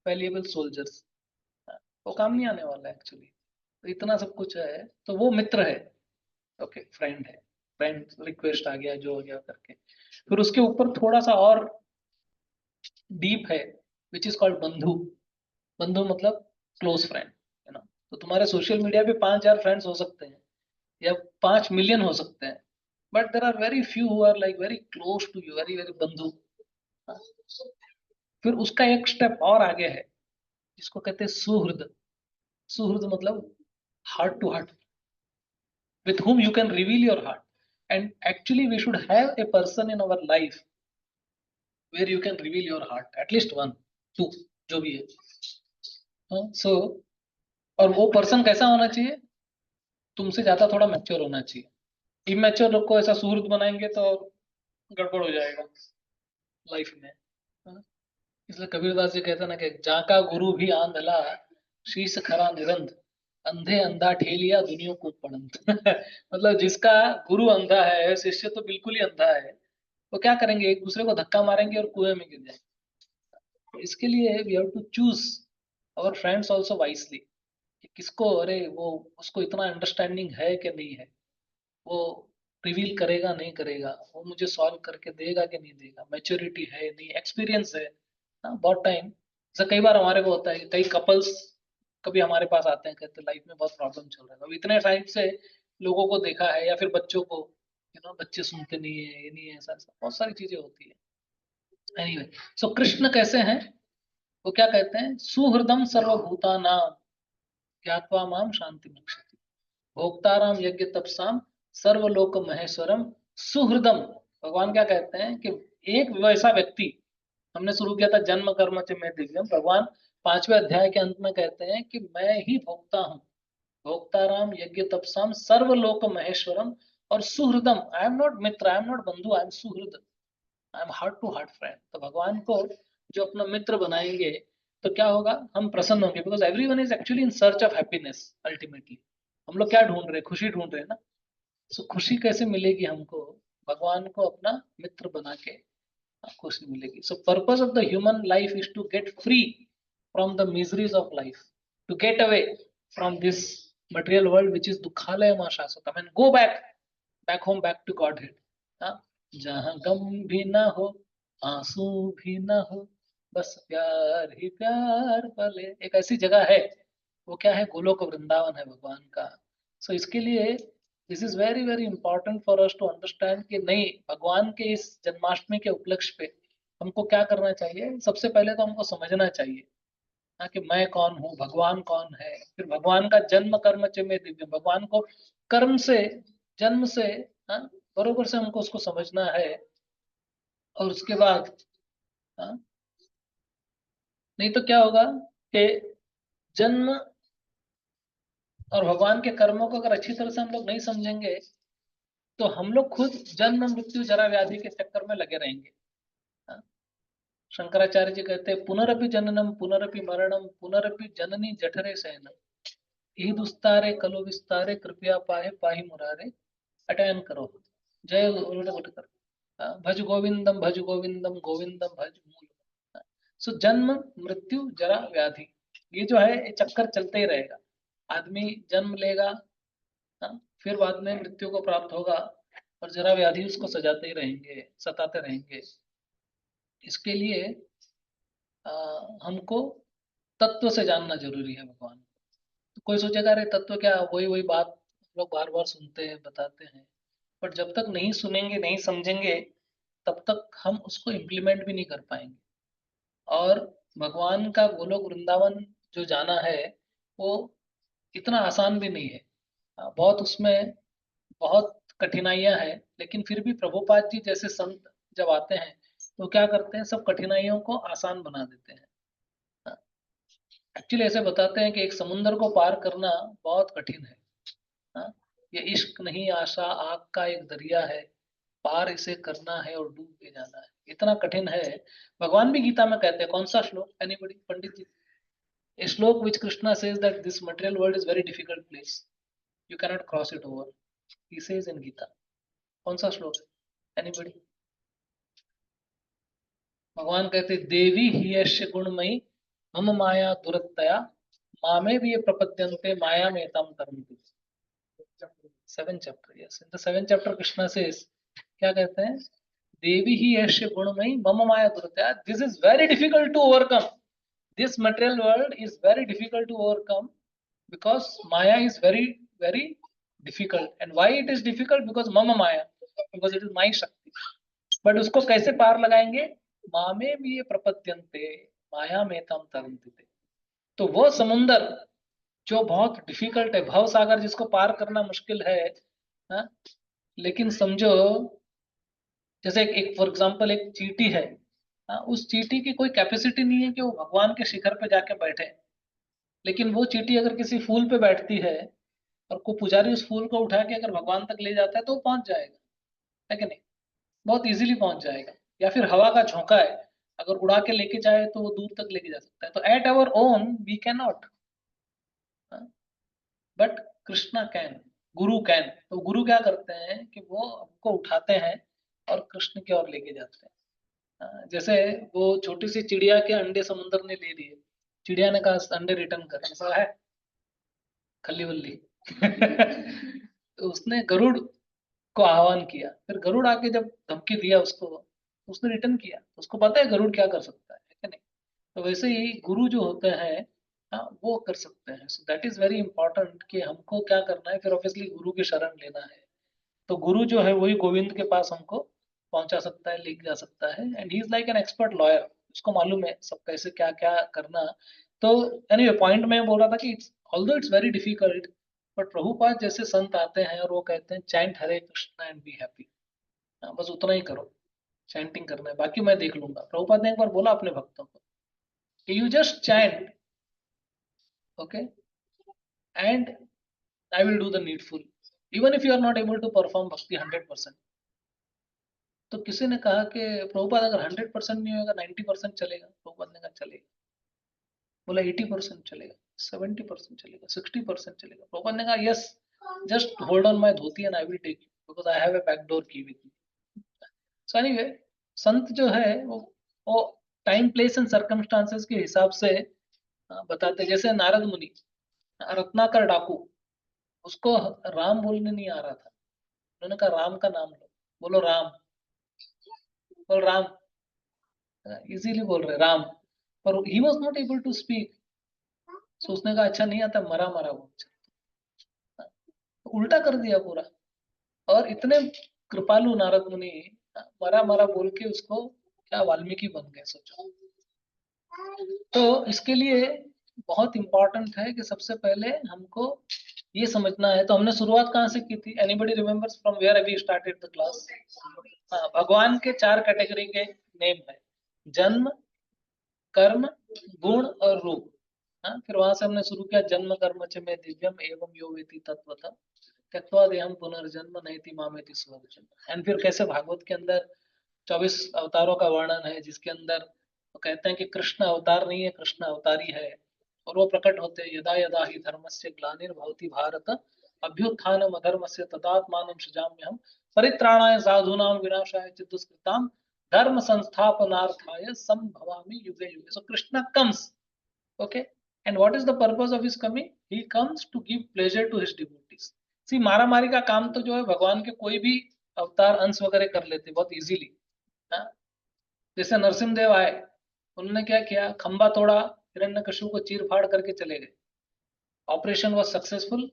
fallible soldiers. वो काम नहीं आने वाला है एक्चुअली। तो इतना सब कुछ है, तो वो मित्र है, ओके फ्रेंड है। फ्रेंड रिक्वेस्ट आ गया, जो हो गया करके। फिर उसके ऊपर थोड़ा सा और डीप है, विच इज कॉल्ड बंधु। बंधु मतलब क्लोज फ्रेंड, है ना? तो तुम्हारे सोशल मीडिया पे 5,000 फ्रेंड्स हो सकते हैं या 5 मिलियन हो सकते हैं, but there are very few who are like very close to you, very very bandhu. फिर उसका एक स्टेप और आगे है, जिसको कहते हैं सुहृद। सुहृद मतलब heart to heart, with whom you can reveal your heart. And actually we should have a person in our life where you can reveal your heart, at least one, two, जो भी है। सो और वो पर्सन कैसा होना चाहिए, तुमसे ज्यादा थोड़ा मैच्योर होना चाहिए। इमेच्योर लोग को ऐसा सुहृद बनाएंगे तो गड़बड़ हो जाएगा लाइफ में। हाँ? इसलिए कबीरदास जी कहते हैं ना कि जाका गुरु भी आंधला, शीश खरा निरंध, अंधे अंधा ठेलिया दुनिया को पड़ंत। मतलब जिसका गुरु अंधा है, शिष्य तो बिल्कुल ही अंधा है, वो क्या करेंगे, एक दूसरे को धक्का मारेंगे और कुएं में गिर जाएंगे। तो इसके लिए we have to choose our friends also wisely, कि किसको, अरे वो उसको इतना अंडरस्टैंडिंग है कि नहीं है, वो रिवील करेगा नहीं करेगा, वो मुझे सॉल्व करके देगा कि नहीं देगा, मैच्योरिटी है नहीं, एक्सपीरियंस है। हाँ, बहुत टाइम जैसे कई बार हमारे को होता है कि कई कपल्स कभी हमारे पास आते हैं, कहते हैं लाइफ में बहुत प्रॉब्लम चल रहा है, अब इतने टाइम से लोगों को देखा है, या फिर बच्चों को, बच्चे सुनते नहीं है, ये नहीं है, ऐसा ऐसा बहुत सारी चीजें होती है। एनीवे, सो कृष्ण कैसे हैं, वो क्या कहते हैं, सुहृदम सर्वभूता नाम ज्ञात्वा माम शांति रक्षति, भोक्ताराम यज्ञ तपसाम सर्वलोक महेश्वरम सुहृदम। भगवान क्या कहते हैं कि एक वैसा व्यक्ति, हमने शुरू किया था जन्म कर्म च में दिव्यम, भगवान 5वें अध्याय के अंत में कहते हैं कि मैं ही भोक्ता हूँ, भोक्ताराम यज्ञ तपसाम सर्वलोक महेश्वरम और सुहृदम। आई एम नॉट मित्र, आई एम नॉट बंधु, आई एम सुहृद, I am heart to heart friend. तो भगवान को जो अपना मित्र बनाएंगे तो क्या होगा, हम प्रसन्न होंगे, because everyone is actually in search of happiness ultimately. हम लोग क्या ढूंढ रहे हैं, खुशी ढूंढ रहे हैं ना। सो खुशी कैसे मिलेगी हमको, भगवान को अपना मित्र बना के खुशी मिलेगी। So purpose of the human life is to get free from the miseries of life, to get away from this material world which is दुखालय मा शाश्वतम, and go back home, back to godhead. जहाँ गम भी ना हो, आंसू भी ना हो, बस प्यार ही प्यार पले, एक ऐसी जगह है, वो क्या है, गोलोक वृंदावन है भगवान का। सो इसके लिए this is very very important for us to understand कि नहीं, भगवान के इस जन्माष्टमी के उपलक्ष्य पे हमको क्या करना चाहिए। सबसे पहले तो हमको समझना चाहिए कि मैं कौन हूँ, भगवान कौन है, फिर भगवान का जन्म कर्म च में दिव्य, भगवान को कर्म से, जन्म से, हाँ, बरोबर से हमको उसको समझना है। और उसके बाद, हाँ, नहीं तो क्या होगा कि जन्म और भगवान के कर्मों को अगर अच्छी तरह से हम लोग नहीं समझेंगे तो हम लोग खुद जन्म मृत्यु जरा व्याधि के चक्कर में लगे रहेंगे। हाँ? शंकराचार्य जी कहते हैं पुनरपि जननम पुनरपि मरणम पुनरपि जननी जठरे शयनम, यही दुस्तारे कलो विस्तारे कृपया पाहे पाही मुरारे, अटयन करो, जय उठकर, भज गोविंदम भज गोविंदम गोविंदम भज मूल। सो जन्म मृत्यु जरा व्याधि, ये जो है ये चक्कर चलते ही रहेगा। आदमी जन्म लेगा, फिर बाद में मृत्यु को प्राप्त होगा, और जरा व्याधि उसको सजाते ही रहेंगे, सताते रहेंगे। इसके लिए हमको तत्व से जानना जरूरी है भगवान। तो कोई सोचेगा अरे तत्व क्या, वही वही बात लोग बार बार सुनते हैं बताते हैं, बट जब तक नहीं सुनेंगे नहीं समझेंगे तब तक हम उसको इम्प्लीमेंट भी नहीं कर पाएंगे। और भगवान का गोलोक वृंदावन जो जाना है वो इतना आसान भी नहीं है। बहुत उसमें बहुत कठिनाइयां हैं, लेकिन फिर भी प्रभुपाद जी जैसे संत जब आते हैं तो क्या करते हैं, सब कठिनाइयों को आसान बना देते हैं। एक्चुअली ऐसे बताते हैं कि एक समुंदर को पार करना बहुत कठिन है। हाँ? ये इश्क नहीं आशा आग का एक दरिया है, पार इसे करना है और डूब के जाना है, इतना कठिन है। भगवान भी गीता में कहते हैं, कौन सा श्लोक, एनीबॉडी, पंडित जी, a श्लोक which Krishna says that this material world is very difficult place, you cannot cross it over, he says in Gita। कौन सा श्लोक है, एनीबॉडी? भगवान कहते देवी ही यश गुणमयी मम माया दुरत्तया मामे भी ये प्रपद्यन्ते माया में तम तरन्ति। 7th chapter, yes, in the 7th chapter Krishna says, क्या कहते हैं, देवी ही यश गुणमयी मम माया दुरत्तया, this is very difficult to overcome, this material world is very difficult to overcome because Maya is very very difficult। and why it is difficult? because mama Maya, because it is my शक्ति। but उसको कैसे पार लगाएंगे, मामे भी ये प्रपद्यन्ते माया में तम तरन्ति। तो वो समुंदर जो बहुत डिफिकल्ट है, भव सागर जिसको पार करना मुश्किल है, हा? लेकिन समझो जैसे एक फॉर एग्जांपल एक चींटी है, उस चींटी की कोई कैपेसिटी नहीं है कि वो भगवान के शिखर पे जाके बैठे। लेकिन वो चींटी अगर किसी फूल पे बैठती है और को पुजारी उस फूल को उठा के अगर भगवान तक ले जाता है तो वो पहुंच जाएगा, है कि नहीं? बहुत इजीली पहुंच जाएगा। या फिर हवा का झोंका है, अगर उड़ा के लेके जाए तो वो दूर तक लेके जा सकता है। तो at our own we can not, but Krishna can, guru can. तो गुरु क्या करते हैं कि वो हमको उठाते हैं और कृष्ण की ओर लेके जाते हैं। जैसे वो छोटी सी चिड़िया के अंडे समुद्र ने ले लिए, चिड़िया ने कहा अंडे रिटर्न कर, ऐसा है खल्ली बल्ली। तो उसने गरुड़ को आह्वान किया, फिर गरुड़ आके जब धमकी दिया उसको, उसने रिटर्न किया। उसको पता है गरुड़ क्या कर सकता है कि नहीं? तो वैसे ही गुरु जो होते हैं, वो कर सकते हैं। So that is very important कि हमको क्या करना है। फिर ऑब्वियसली गुरु की शरण लेना है। तो गुरु जो है वही गोविंद के पास हमको पहुंचा सकता है, लेके जा सकता है। And he is like an expert lawyer, उसको मालूम है सब कैसे क्या क्या करना। तो एनीवे पॉइंट में बोल रहा था कि although it's very difficult, but Prabhupada जैसे संत आते हैं और वो कहते हैं chant Hare Krishna and be happy, बस उतना ही करो, चैंटिंग करना है, बाकी मैं देख लूंगा। प्रभुपाद ने एक बार बोला अपने भक्तों को कि you just chant, okay, and I will do the needful, even if you are not able to perform bhakti 100%। तो किसी ने कहा कि प्रभुपाद अगर 100% नहीं होगा 90% चलेगा? प्रभुपाद ने कहा चलेगा। बोला 80% चलेगा, 70% चलेगा, 60% चलेगा? प्रभुपाद ने कहा yes, just hold on my dhoti and I will take you because I have a back door key with me. So anyway संत जो है वो टाइम प्लेस एंड सर्कमस्टांसेस के हिसाब से बताते। जैसे नारद मुनि, रत्नाकर डाकू, उसको राम बोलने नहीं आ रहा था, उन्होंने कहा राम का नाम लो, बोलो राम, बोल राम, इजीली बोल रहे राम, पर he was not able to speak. So उसने कहा अच्छा नहीं आता, मरा मरा बोल, उल्टा कर दिया पूरा। और इतने कृपालु नारद मुनि, मरा मरा बोल के उसको क्या वाल्मीकि बन गए, सोचो। तो इसके लिए बहुत इंपॉर्टेंट है कि सबसे पहले हमको ये समझना है। तो हमने शुरुआत कहाँ से की थी? Anybody remembers from where we started the class? भगवान के 4 कैटेगरी के नेम है, जन्म, कर्म, गुण और रूप। फिर वहां से हमने शुरू किया, जन्म कर्म च में दिव्यम एवं यो वेति तत्वतः त्यक्त्वा देहं पुनर्जन्म नैति मामेति सुवर्जन। एंड फिर कैसे भागवत के अंदर 24 अवतारों का वर्णन है, जिसके अंदर वो कहते हैं कि कृष्ण अवतार नहीं है, कृष्ण अवतारी है। और वो प्रकट होते हैं, यदा यदा ही धर्मस्य ग्लानिर्भवति भारत अभ्युत्थानम अधर्मस्य तदात्मानं सृजाम्यहम् परित्राणाय साधूनां विनाशाय च दुष्कृतां धर्म संस्थापनार्थाय संभवामि युगे युगे। So Krishna comes, okay, and what is the purpose of his coming? He comes to give pleasure to his devotees. See, मारा मारी का काम तो जो है भगवान के कोई भी अवतार अंश वगैरह कर लेते बहुत इजीली। जैसे नरसिंह देव आए, उन्होंने क्या किया, खंबा तोड़ा, हिरण्यकशिपु को चीर फाड़ करके चले गए। Operation was successful,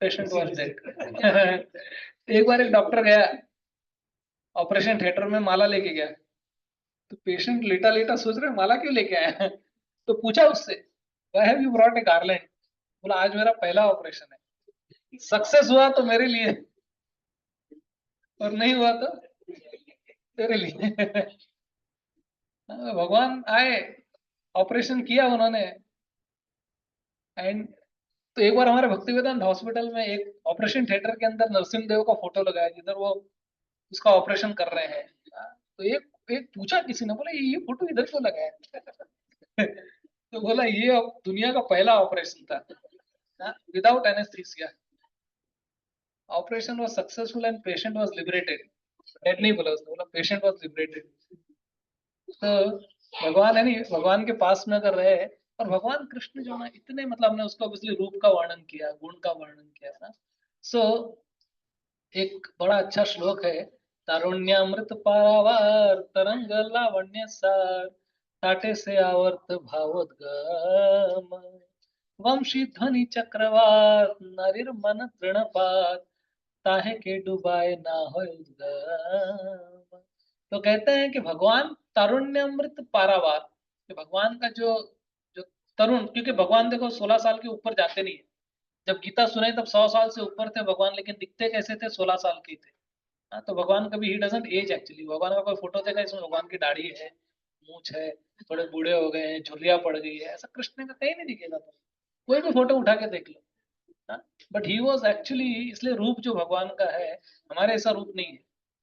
patient was dead. एक बार एक डॉक्टर गया ऑपरेशन थिएटर में, माला लेके गया, तो पेशेंट लेटा लेटा सोच रहे माला क्यों लेके आया। तो पूछा उससे, why have you brought a garland? बोला आज मेरा पहला ऑपरेशन है, सक्सेस हुआ तो मेरे लिए और नहीं हुआ तो तेरे लिए। भगवान आए, ऑपरेशन किया उन्होंने। एंड तो एक बार हमारे भक्ति वेदांत हॉस्पिटल में एक ऑपरेशन थिएटर के अंदर नरसिंह देव का फोटो लगाया, जिधर वो उसका ऑपरेशन कर रहे हैं। तो एक एक पूछा किसी ने, बोला ये फोटो इधर क्यों लगाया? तो बोला ये अब दुनिया का पहला ऑपरेशन था without anaesthesia. Operation was successful and patient was liberated. Dead नहीं बोला उसने, बोला पेशेंट वाज लिबरेटेड। तो भगवान है नहीं, भगवान के पास में अगर रहे, और भगवान कृष्ण जो ना इतने, मतलब हमने उसका ऑब्वियसली रूप का वर्णन किया, गुण का वर्णन किया था। सो एक बड़ा अच्छा श्लोक है, तारुण्यामृत पारावार तरंग लावण्य सार ताटे से आवर्त भावोद्गम वंशी ध्वनि चक्रवात नरिर्मन तृणपात ताहे के डुबाए ना हो उद्गम। तो कहते हैं कि भगवान तारुण्यामृत पारावार, कि भगवान का जो जो तरुण, क्योंकि भगवान देखो 16 साल के ऊपर जाते नहीं है। जब गीता सुने तब 100 साल से ऊपर थे भगवान, लेकिन दिखते कैसे थे? 16 साल के थे। तो भगवान कभी ही डजंट एज एक्चुअली। भगवान का कोई फोटो देखा इसमें भगवान की दाढ़ी है, मूछ है, थोड़े बूढ़े हो गए हैं, झुर्रियां पड़ गई है, ऐसा कृष्ण का कहीं नहीं दिखेगा। कोई भी फोटो उठा के देख लो, बट ही वॉज एक्चुअली, इसलिए रूप जो भगवान का है हमारे ऐसा रूप नहीं है।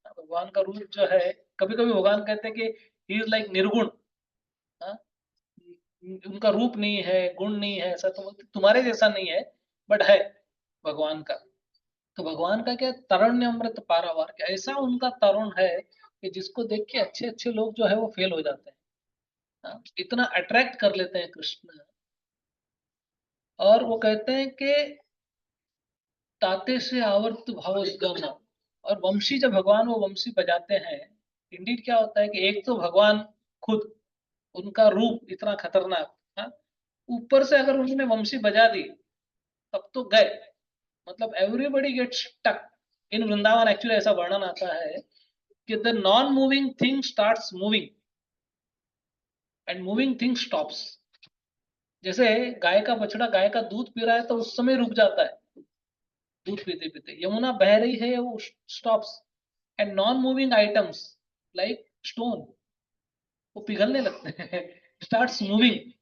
भगवान का रूप जो है, कभी कभी भगवान कहते हैं कि ही इज लाइक निर्गुण, हाँ, उनका रूप नहीं है, गुण नहीं है, ऐसा तो तुम्हारे जैसा नहीं है, बट है भगवान का। तो भगवान का क्या, तरुण्य अमृत पारावार, क्या ऐसा उनका तरुण है कि जिसको देख के अच्छे अच्छे लोग जो है वो फेल हो जाते हैं, हाँ, इतना अट्रैक्ट कर लेते हैं कृष्ण। और वो कहते हैं कि ताते से आवर्त भावोद्गम, और वंशी जब भगवान वो वंशी बजाते हैं, इंडीड क्या होता है कि एक तो भगवान खुद, उनका रूप इतना खतरनाक, हाँ, ऊपर से अगर उन्होंने वंशी बजा दी तब तो गए, मतलब everybody get stuck in Vrindavan. Actually ऐसा वर्णन आता है कि the non moving thing starts moving and moving thing stops. जैसे गाय का बछड़ा गाय का दूध पी रहा है तो उस समय रुक जाता है दूध पीते पीते, यमुना बह रही है वो stops, and non moving items like stone वो पिघलने लगते हैं स्टार्ट्स मूविंग।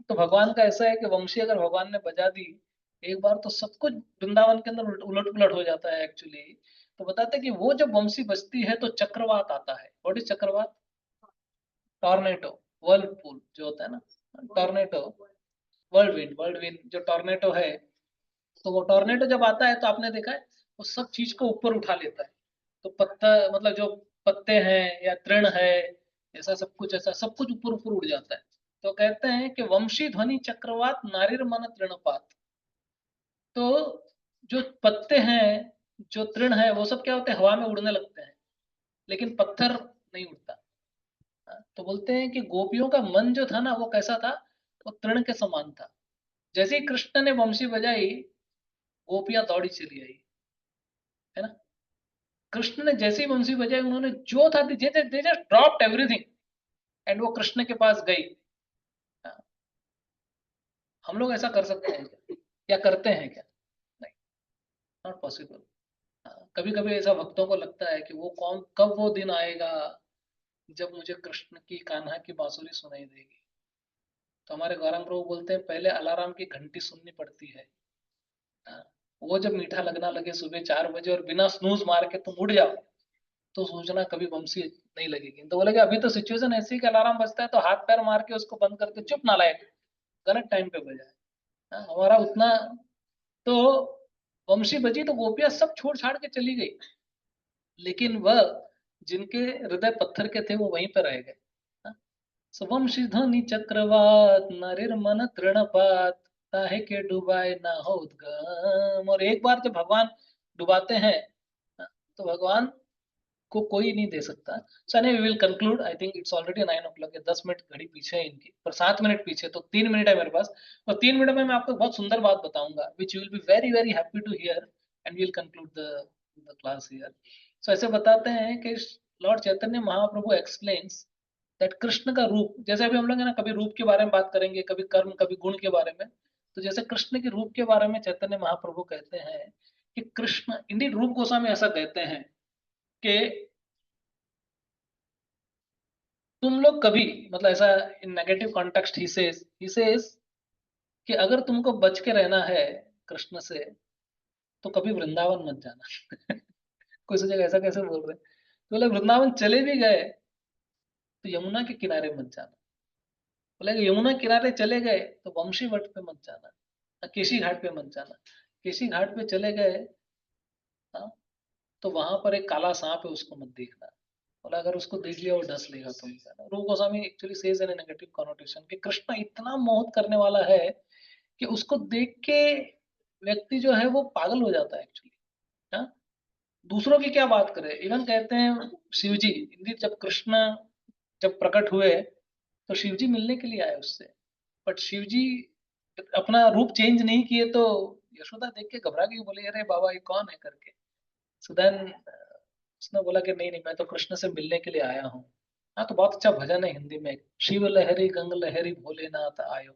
तो भगवान का ऐसा है कि वंशी अगर भगवान ने बजा दी एक बार तो सब कुछ वृंदावन के अंदर उलट पुलट हो जाता है एक्चुअली। तो बताते हैं कि वो जब वंशी बजती है तो चक्रवात आता है। व्हाट इज चक्रवात? टॉर्नेटो, वर्लपूल जो होता है ना, टॉर्नेटो, वर्ल्ड विंड जो टॉर्नेटो है। तो वो टॉर्नेडो जब आता है तो आपने देखा है वो सब चीज को ऊपर उठा लेता है। तो पत्ता, मतलब जो पत्ते हैं या तृण है, ऐसा सब कुछ, ऐसा सब कुछ ऊपर ऊपर उड़ जाता है। तो कहते हैं कि वंशी ध्वनि चक्रवात नारीर मन तृणपात। तो जो पत्ते हैं, जो तृण है, वो सब क्या होते हैं, हवा में उड़ने लगते हैं, लेकिन पत्थर नहीं उड़ता। तो बोलते हैं कि गोपियों का मन जो था ना वो कैसा था, वो तृण के समान था। जैसे ही कृष्ण ने वंशी बजाई, गोपियां दौड़ी चली आई, है ना। कृष्ण ने जैसे ही बंसी बजाई, उन्होंने जो था they just dropped everything and वो कृष्ण के पास गई। हम लोग ऐसा कर सकते हैं क्या, या करते हैं क्या? नहीं, नॉट पॉसिबल। कभी कभी ऐसा भक्तों को लगता है कि वो कौन, कब वो दिन आएगा जब मुझे कृष्ण की, कान्हा की बांसुरी सुनाई देगी। तो हमारे गौरंग प्रभु बोलते हैं पहले अलार्म की घंटी सुननी पड़ती है। हाँ, वो जब मीठा लगना लगे सुबह 4 बजे और बिना स्नूज मार के तुम उठ जाओ, तो सोचना कभी बमसी नहीं लगेगी। तो बोले कि अभी तो सिचुएशन ऐसी कि अलार्म बजता है तो हाथ पैर मार के उसको बंद करके चुप, ना लायक, गलत टाइम पे बजा है। हाँ, हमारा उतना। तो वंशी बजी तो गोपियां सब छोड़ छाड़ के चली गई, लेकिन वह जिनके हृदय पत्थर के थे वो वहीं पर रह गए। हाँ, सो वंशी ध्वनि चक्रवात नरिर मन तृणपात, ताहे के डुबाए ना हो उद्गम। और एक बार जब भगवान डुबाते हैं, हाँ, तो भगवान को कोई नहीं दे सकता। So we will conclude, I think it's already 9 o'clock, 10 minute घड़ी पीछे है इनकी, पर 7 मिनट पीछे, तो 3 मिनट है मेरे पास। और 3 मिनट में मैं आपको बहुत सुंदर बात बताऊंगा which you will be very very happy to hear, and will conclude the class here. So ऐसे बताते हैं कि lord Chaitanya Mahaprabhu explains that Krishna का रूप, जैसे अभी हम लोग है ना, कभी रूप के बारे में बात करेंगे, कभी कर्म, कभी गुण के बारे में। तो जैसे कृष्ण के रूप के बारे में चैतन्य महाप्रभु कहते हैं कि कृष्ण, इंडियन रूप गोस्वामी ऐसा कहते हैं कि तुम लोग कभी, मतलब ऐसा इन नेगेटिव कॉन्टेक्स्ट ही सेज कि अगर तुमको बच के रहना है कृष्ण से तो कभी वृंदावन मत जाना कोई सोचेगा ऐसा कैसे बोल रहे, तो बोले वृंदावन चले भी गए तो यमुना के किनारे मत जाना। बोले कि यमुना किनारे चले गए तो वंशी वट पे मत जाना, केशी घाट पे मत जाना। केशी घाट पे चले गए, हाँ, तो वहां पर एक काला सांप है, उसको मत देखना। बोला अगर उसको देख लिया वो डस लेगा तुमसे। रूप Goswami actually says in negative connotation कि कृष्ण इतना मोहित करने वाला है कि उसको देख के व्यक्ति जो है वो पागल हो जाता है एक्चुअली। हाँ, दूसरों की क्या बात करे। इवन कहते हैं शिव जी, इंदिर जब कृष्ण जब प्रकट हुए तो शिव जी मिलने के लिए आए उससे, बट शिव जी अपना रूप चेंज नहीं किए, तो यशोदा देख के घबरा गई, बोले अरे बाबा ये कौन है करके। सो देन उसने बोला कि नहीं नहीं, मैं तो कृष्ण से मिलने के लिए आया हूँ। हाँ, तो बहुत अच्छा भजन है हिंदी में, शिव लहरी गंग लहरी भोलेनाथ आयो,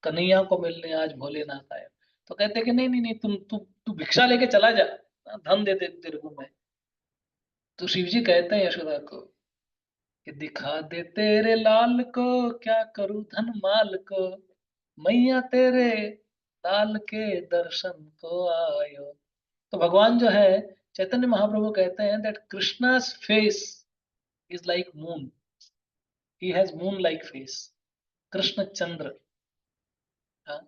कन्हैया को मिलने आज भोलेनाथ आयो। तो कहते हैं कि नहीं नहीं नहीं, तुम तू तू भिक्षा लेके चला जा, धन दे दे तेरे को मैं। तो शिव जी कहते हैं यशोदा को कि दिखा दे तेरे लाल को, क्या करूं धन माल को, मैया तेरे लाल के दर्शन को आयो। तो भगवान जो है चैतन्य महाप्रभु कहते हैं that Krishna's face is like moon, he has moon like face, Krishna Chandra. हाँ,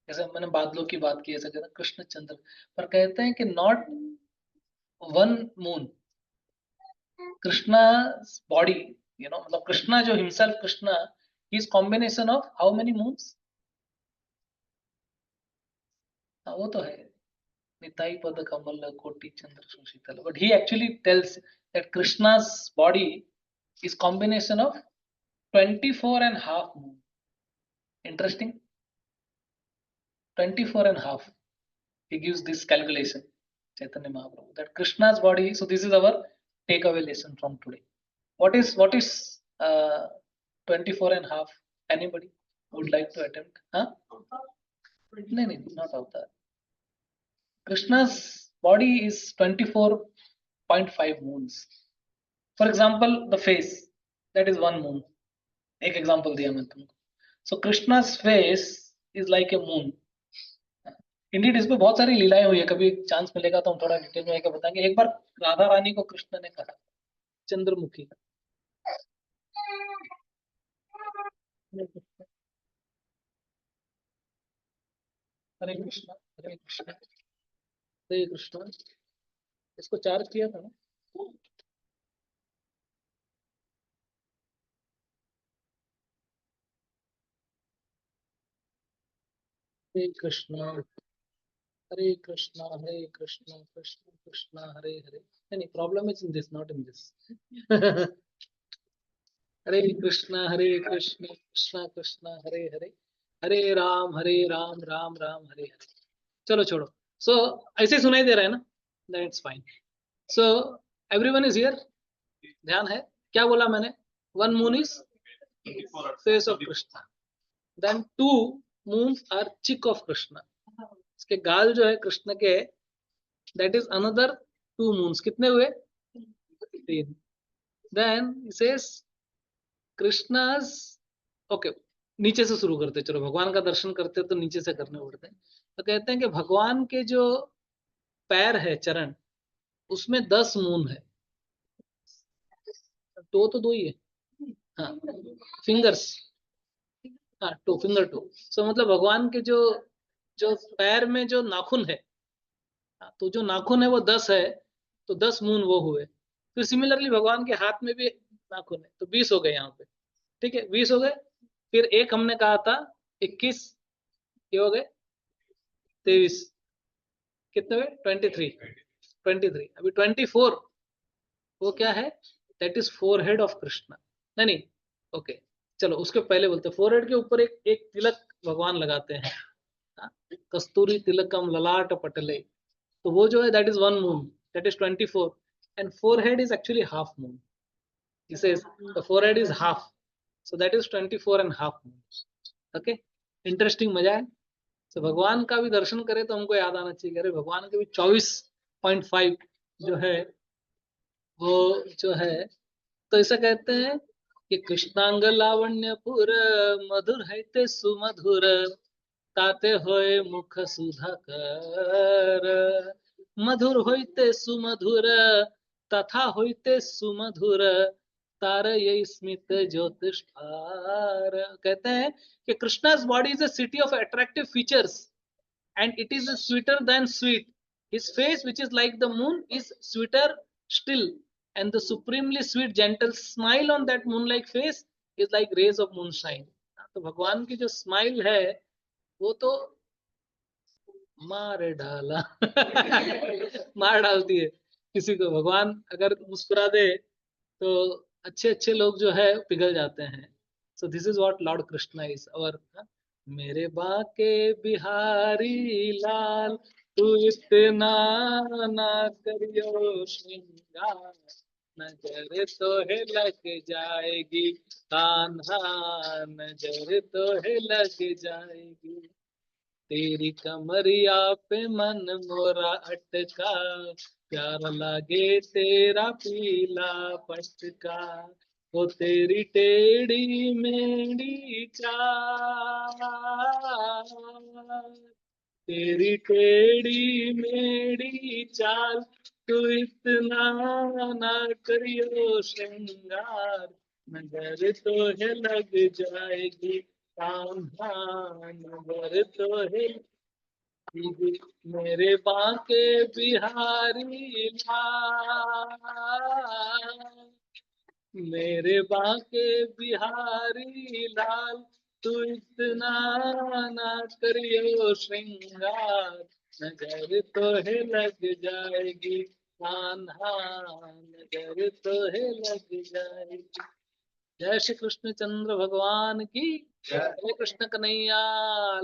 जैसे मैंने बादलों की बात की, ऐसा कहते हैं कृष्ण चंद्र, पर कहते हैं कि not one moon, Krishna body, मतलब कृष्णा जो himself Krishna is combination of how many moons. हाँ, वो तो है, निताई पद कमल कोटि चंद्र सुशीतल, but he actually tells that Krishna's body is combination of 24 and half moon. Interesting. 24 and half. He gives this calculation, Chaitanya Mahaprabhu, that Krishna's body. So this is our takeaway lesson from today. What is 24 and half? Anybody would like to attempt? Huh? No, not avatar. Krishna's body is 24.5 moons. For example, the face, that is one moon. एक example दिया मैं तुमको. So Krishna's face is like a moon. Indeed इसमें बहुत सारी लीलाएं हुई है, कभी चांस मिलेगा तो हम थोड़ा डिटेल में आके बताएंगे। एक बार राधा रानी को कृष्ण ने कहा चंद्रमुखी। हरे कृष्णा हरे कृष्णा हरे कृष्णा, इसको चार्ज किया था ना? हरे कृष्णा हरे कृष्णा हरे कृष्णा कृष्ण कृष्णा हरे हरे। नहीं, problem is in this, not in this. Hare Krishna Krishna Krishna Hare Hare, Hare Ram Ram Ram Hare Hare. चलो छोड़ो। सो ऐसे सुनाई दे रहा है ना? That's fine. So everyone is here, ध्यान है? क्या बोला मैंने? One moon is face of Krishna, then two moons are cheek of Krishna. इसके गाल जो है कृष्ण के, that is another two moons. कितने हुए? 3। देन सेस कृष्णाज, ओके, नीचे से शुरू करते, चलो भगवान का दर्शन करते तो नीचे से करने पड़ते हैं। तो कहते हैं कि भगवान के जो पैर है, चरण, उसमें 10 मून है। तो दो ही है। हाँ, फिंगर्स, हाँ, टू, फिंगर टू। सो मतलब भगवान के जो जो पैर में जो नाखून है, हाँ, तो जो नाखून है वो 10 है, तो 10 मून वो हुए। फिर सिमिलरली भगवान के हाथ में भी नाखून है, तो 20 हो गए यहाँ पे। ठीक है, 20 हो गए। फिर एक हमने कहा था 21, ये हो गए 23, कितने हुए? 23। अभी 24 वो क्या है? That is forehead of Krishna. नहीं, ओके, चलो उसके पहले बोलते हैं। फोरहेड के ऊपर एक एक तिलक भगवान लगाते हैं, हाँ, कस्तूरी तिलकम ललाट पटले, तो वो जो है that is one moon, that is 24। And forehead is actually half moon, he says the forehead is half, so that is 24 and half moons. Okay, interesting, मजा है। तो भगवान का भी दर्शन करें तो हमको याद आना चाहिए, अरे भगवान के भी 24.5 जो है वो जो है, तो ऐसा कहते हैं कि कृष्णांग लावण्यपुर मधुर है ते सुमधुर, ताते होए मुख सुधाकर, मधुर होइते सुमधुर, तथा होइते सुमधुर, तार ये स्मित ज्योतिष्भार। कहते हैं कि कृष्णा's body is a city of attractive features and it is sweeter than sweet. His face, which is like the moon, is sweeter still, and the supremely sweet gentle smile on that moon like face is like rays of moonshine. तो भगवान की जो smile है वो तो मार डाला मार डालती है किसी को। भगवान अगर मुस्कुरा दे तो अच्छे अच्छे लोग जो है पिघल जाते हैं। So this is what Lord Krishna is our. मेरे बाके बिहारी लाल, तू इतना ना करियो श्रृंगार, नजर तो है लग जाएगी कान्हा, नजर तो है लग जाएगी, तेरी कमरिया पे मन मोरा अटका, प्यार लागे तेरा पीला पटका, वो तेरी टेढ़ी मेढ़ी चाल, तेरी टेढ़ी मेढ़ी चाल तू इतना ना करियो श्रृंगार, नजर तो है लग जाएगी कान्हा, नजर तो है मेरे बांके बिहारी लाल, मेरे बांके बिहारी लाल, तू इतना ना करियो श्रृंगार, नजर तो है लग जाएगी कान्हा, नजर तो है लग जाएगी। जय श्री कृष्ण चंद्र भगवान की जय, कृष्ण कन्हैया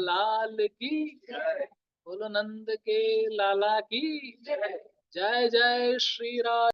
लाल की बोलो, नंद के लाला की जय, जय श्री राम।